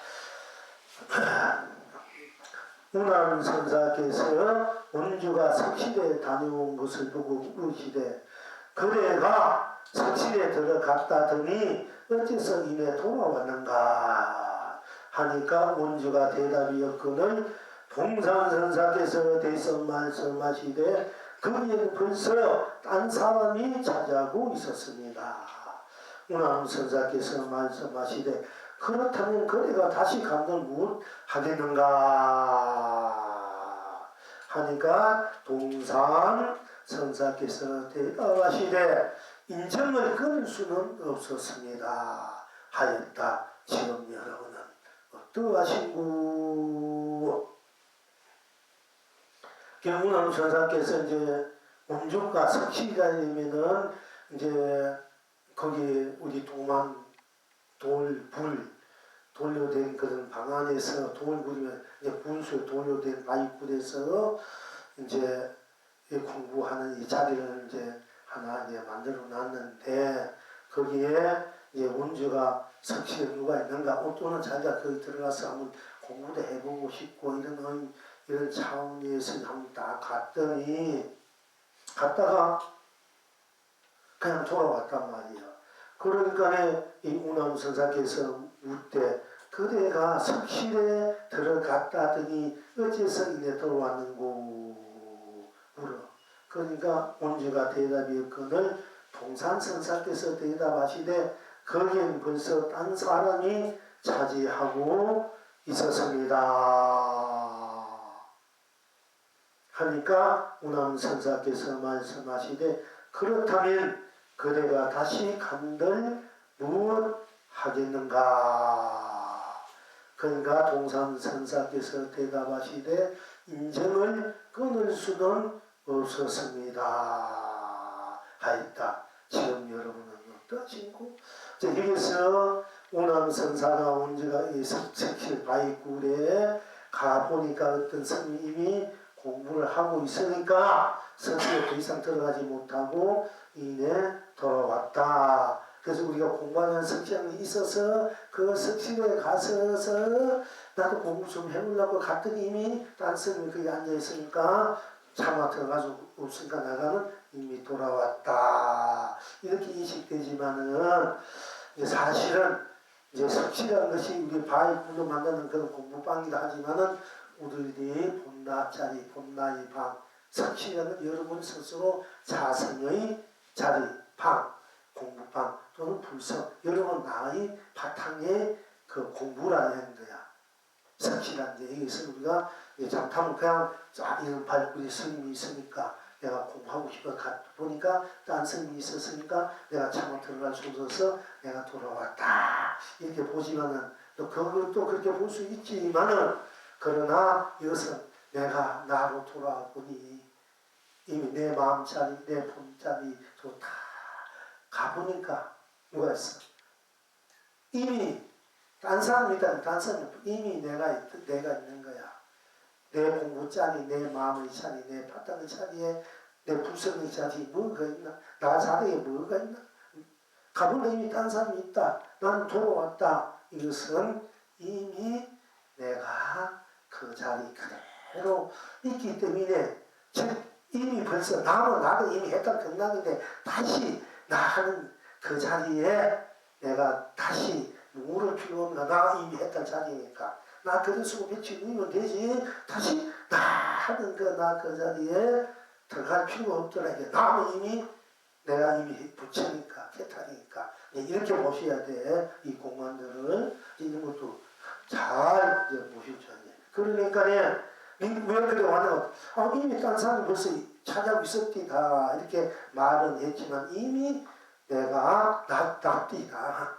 운암 선사께서 원주가 석실에 다녀온 것을 보고 물으시되 그대가 석실에 들어갔다더니 어째서 이내 돌아왔는가 하니까 원주가 대답이었거늘 동산선사께서 대서 말씀하시되 거기에는 벌써 딴 사람이 차지하고 있었습니다. 운암선사께서 말씀하시되 그렇다면 그대가 다시 간들 무엇 하겠는가 하니까 동산 선사께서 대답하시되 인정을 끊을 수는 없었습니다 하였다. 지금 여러분은 어떠하신구? 경운암 선사께서 이제 원주가 석시가 되면은 이제 거기 우리 도만 돌려된 그런 방 안에서 돌불이면 이제 분수에 돌려된 마이굴에서 이제 공부하는 이 자리를 이제 하나 이제 만들어 놨는데 거기에 이제 원주가 석실에 누가 있는가 또는 자기가 거기 들어가서 한번 공부도 해보고 싶고 이런 차원에서 한번 딱 갔다가 그냥 돌아왔단 말이야. 그러니까 이 운암선사께서 묻되 그대가 석실에 들어갔다더니 어째서 이내 돌아왔는고 물어. 그러니까 원주가 대답이었거늘 동산선사께서 대답하시되 거기엔 벌써 딴 사람이 차지하고 있었습니다. 하니까 운암선사께서 말씀하시되 그렇다면 그대가 다시 간들 무엇 하겠는가? 그러니까 동산선사께서 대답하시되 인정을 끊을 수는 없었습니다 하였다. 지금 여러분은 어떠신고? 여기서 운암선사가 원주가 이 석실 바위굴에 가보니까 어떤 스님이 공부를 하고 있으니까 석실에 더 이상 들어가지 못하고 이내 돌아왔다 그래서 우리가 공부하는 석실이 있어서 그 석실에 가서서 나도 공부 좀 해보려고 갔더니 이미 딴 스님이 거기 앉아있으니까 차마 들어가서 없으니까 나가는 이미 돌아왔다. 이렇게 인식되지만은 사실은 이제 석실이라는 것이 우리 바위불로 만드는 그런 공부방이라 하지만은 우리들이 본나자리, 본나의 방, 석실이라는 여러분 스스로 자성의 자리, 방, 공부방 또는 불성, 여러분 나의 바탕의 그 공부라는 거야. 석실한 게 여기서 우리가 잠깐만 그냥 이런 발굴이 스님이 있으니까 내가 공부하고 싶어 보니까 딴 스님이 있었으니까 내가 차마 들어갈 수 없어서 내가 돌아왔다. 이렇게 보지만은 또 그것도 그렇게 볼 수 있지만은 그러나 이것은 내가 나로 돌아와 보니 이미 내 마음자리, 내 본자리로 다 가보니까 누가 있어? 이미 딴 사람이다. 딴 사람 이미 내가 있는 거야. 내 공부자리, 내 마음의 자리, 내 바탕의 자리에 내 불성의 자리 뭐가 있나? 나 자리에 뭐가 있나? 가보니 이미 딴 사람이 있다. 나는 돌아왔다. 이것은 이미 내가 그 자리 그대로 있기 때문에 즉 이미 벌써 나도 이미 했던 경락인데 다시 나하는 그 자리에 내가 다시 누구를 필요 없나? 나 이미 했던 자리니까 나 그릇 쓰고 배치 누이면 되지. 다시 나 하는 그 자리에 들어갈 필요가 없더라. 나는 이미 내가 이미 부처니까 개탈이니까 이렇게 보셔야 돼. 이 공간들을 이런 것도 잘 보셔줘야 돼. 그러니까 왜 그래 왔나? 이미 딴 사람이 벌써 찾아오고 있었디다 이렇게 말은 했지만 이미 내가 낫디다.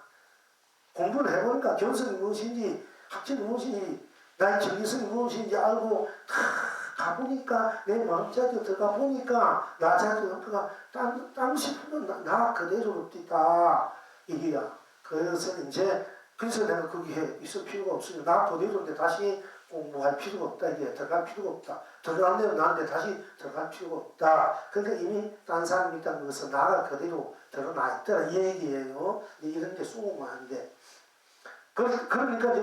공부를 해보니까 견성이 무엇인지 학점이 무엇인지 나의 정기성이 무엇인지 알고 다 가보니까 내 마음자리에 들어가 보니까 나 자리에 들어가 땅 싶으면 나 그대로 없디다 이게야. 그래서 그래서 내가 거기에 있을 필요가 없으니 나 그대로인데 다시 공부할 필요가 없다. 이게 들어갈 필요가 없다. 들어간 대로 나한테 다시 들어갈 필요가 없다. 그러니까 이미 딴 사람이 있다는 것은 나가 그대로 드러나 있더라 이 얘기예요. 이런 게 수고만한데 그러니까 이제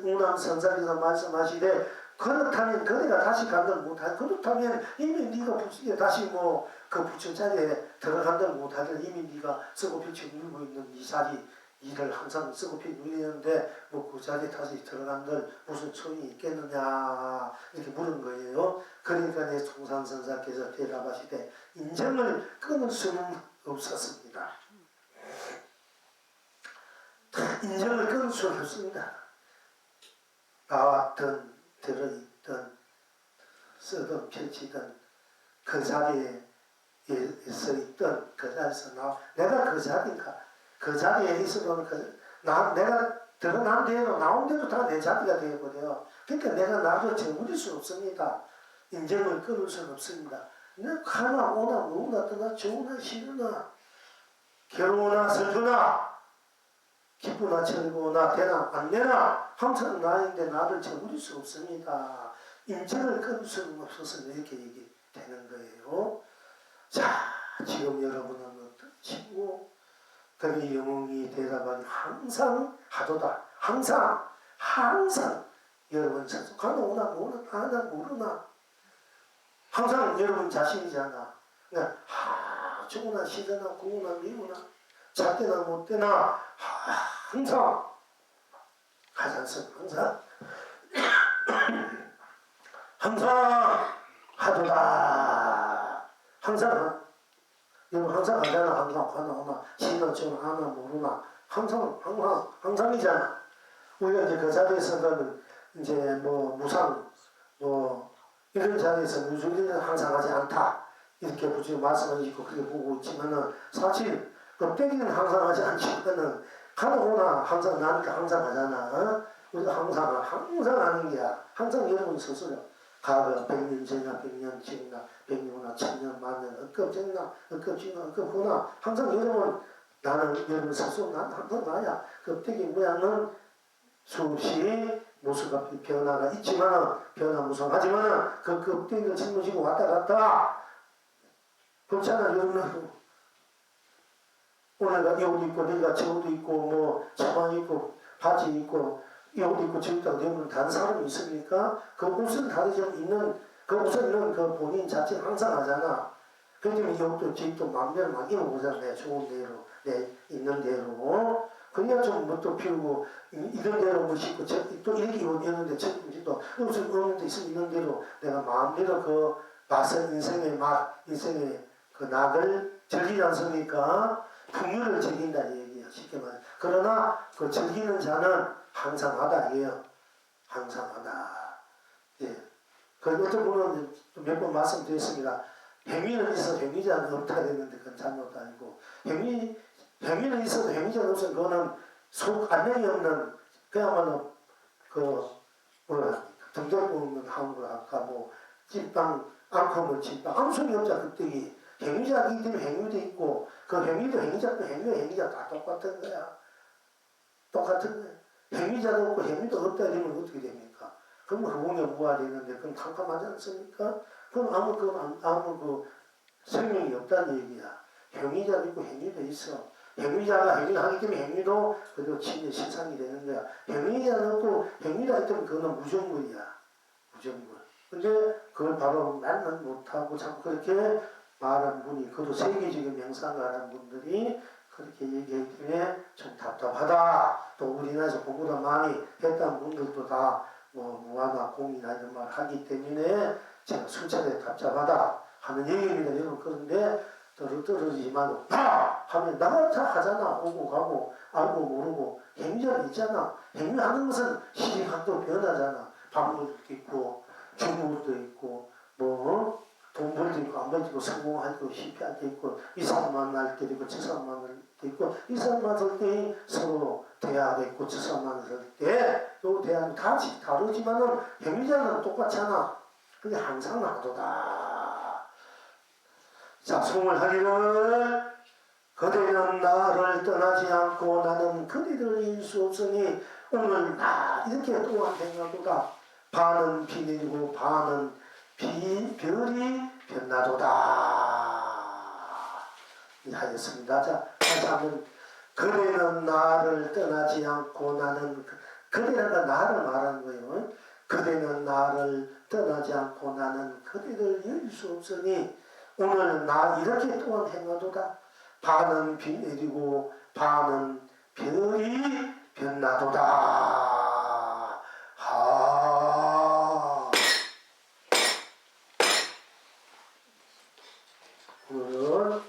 운암선사에서 말씀하시되 그렇다면 그대가 다시 간다를 못하니 그렇다면 이미 네가 부처에 다시 그 부처 자리에 들어간다를 못하니 이미 네가 쓰고 펼쳐 누리고 있는 이 자리 일을 항상 쓰고 펼쳐 누리는데 그 자리에 다시 들어간들 무슨 소용이 있겠느냐 이렇게 물은 거예요. 그러니까 내 통산선사께서 대답하시되 인정을 끊을 수는 없었습니다. 인정을 끊을 수 없습니다. 나왔든 들어있든 쓰든 펼치든 그 자리에 서 있든 그 자리에서 내가 그 자리인가 그 자리에 있으면 내가 드러난 대로 나온 대로 다 내 자리가 되어버려요. 그러니까 내가 나를 저버릴 수 없습니다. 인정을 끊을 수는 없습니다. 내가 가나 오나 뭐나 떠나 좋으나 싫으나 괴로우나 슬프나 기쁘나 즐거우나 되나 안 되나 항상 나인데 나를 저버릴 수 없습니다. 인정을 끊을 수는 없어서 이렇게 얘기되는 거예요. 자, 지금 여러분은 어떠시고 그게 영웅이 대답한 항상 하도다. 항상 여러분 가나 오나 뭐나 아나 모르나 항상 여러분 자신이잖아. 그러니까 좋으나 싫으나 고우나 미우나 작게나 못되나 항상 하지 않습니까? 항상 하도다. 항상 여러분 항상 하잖아. 항상 하나 싫으나 좋으나 아나 모르나 항상이잖아. 우리가 이제 그 자리에서는 이제 무상 이런 자리에서 무술리는 항상 하지 않다 이렇게 부처님 말씀하시고 그렇게 보고 있지만은 사실 껍데기는 항상 하지 않지만은 가다오나 항상 나니까 항상 하잖아. 우리가 항상 하는 게야. 항상 여러분 스스로 과거 100년 전이나 100년 지나 100년이나 1000년 만년 엊그제나 엊그후나 항상 여러분 나는 여러분 스스로 난 항상 나야. 껍데기 모양은 수없이 모습과 변화가 있지만 변화무성하지만 그 껍데기를 짊어지고 왔다 갔다 그렇잖아. 여러분 오늘가 이 옷 입고 내가 저 옷 입고 뭐 치마 입고 바지 입고 이 옷 입고 저 입다가 되면 다른 사람이 있습니까? 그 옷은 다르지만 있는 그 옷을 있는 그 본인 자체는 항상 하잖아. 그러면 이 옷도 저 입도 마음대로 막 입어보잖아. 내 좋은 대로 내 있는 대로. 그냥 좀 뭣도 피우고 이런 대로 뭐 신고 또 이렇게 입었는데 저 또 옷을 입는 데 있으면 있는 대로 내가 마음대로 그 맛을 인생의 맛 인생의 그 낙을 즐기지 않습니까? 풍요를 즐긴다 이 얘기예요. 쉽게 말해. 그러나 그 즐기는 자는 항상하다 이에요. 항상하다. 예. 그 어떤 분은 몇 번 말씀드렸습니다. 행위는 있어도 행위자는 없다 했는데 그건 잘못 아니고 행위는 있어도 행위자는 없으면 그거는 속 안녕이 없는 그야말로 그 뭐야 등장 보는 한국으로 아까 뭐 찐빵 앙코면 찐빵 아무 소리 없자 그때기 행위자이기 때문에 행위도 있고 그 행위도 행위자고 행위자 다 똑같은 거야. 똑같은 거야. 행위자도 없고 행위도 없다 이러면 어떻게 됩니까? 그럼 허공에 뭐가 되는데 그럼 캄캄하지 않습니까? 그럼 아무 그 생명이 없다는 얘기야. 행위자도 있고 행위도 있어. 행위자가 행위를 하기 때문에 행위도 그래도 진의 실상이 되는 거야. 행위자는 없고 행위가 있다면 그거는 무정물이야. 무정물. 근데 그걸 바로 말만 못하고 자꾸 그렇게 말하는 분이 그도 세계적인 명상가라는 분들이 그렇게 얘기하기 때문에 좀 답답하다. 또 우리나라에서 공부를 많이 했던 분들도 다 뭐 무화나 공이나 이런 말 하기 때문에 제가 순찰에 답답하다 하는 얘기입니다. 여러분 그런데 떨어지지만 하면 나가 다 하잖아. 오고 가고 알고 모르고 행위가 있잖아. 행위하는 것은 시기각도 변하잖아. 밥 먹을 때 있고 죽을 때 있고 뭐 돈 벌 때 있고 안 벌 때 있고 성공할 때 있고 실패할 때 있고 이 사람 만날 때 있고 저 사람 만날 때 있고 이 사람 만날 때 서로 대화가 있고 저 사람 만날 때요 대화는 다 다르지만은 행위자는 똑같잖아. 근데 항상 나도다. 자, 송을 하기를 그대는 나를 떠나지 않고 나는 그대를 잃을 수 없으니 오늘 나 이렇게 또한 행하도다. 반은 비 내리고 반은 별이 변나도다. 하였습니다. 자, 다시 한번 그대는 나를 떠나지 않고 나는 그대가 나를 말하는 거예요. 그대는 나를 떠나지 않고 나는 그대를 잃을 수 없으니 오늘 나 이렇게 또한 행하도다. 반은 비 내리고 반은 별이 변나도다. 오늘은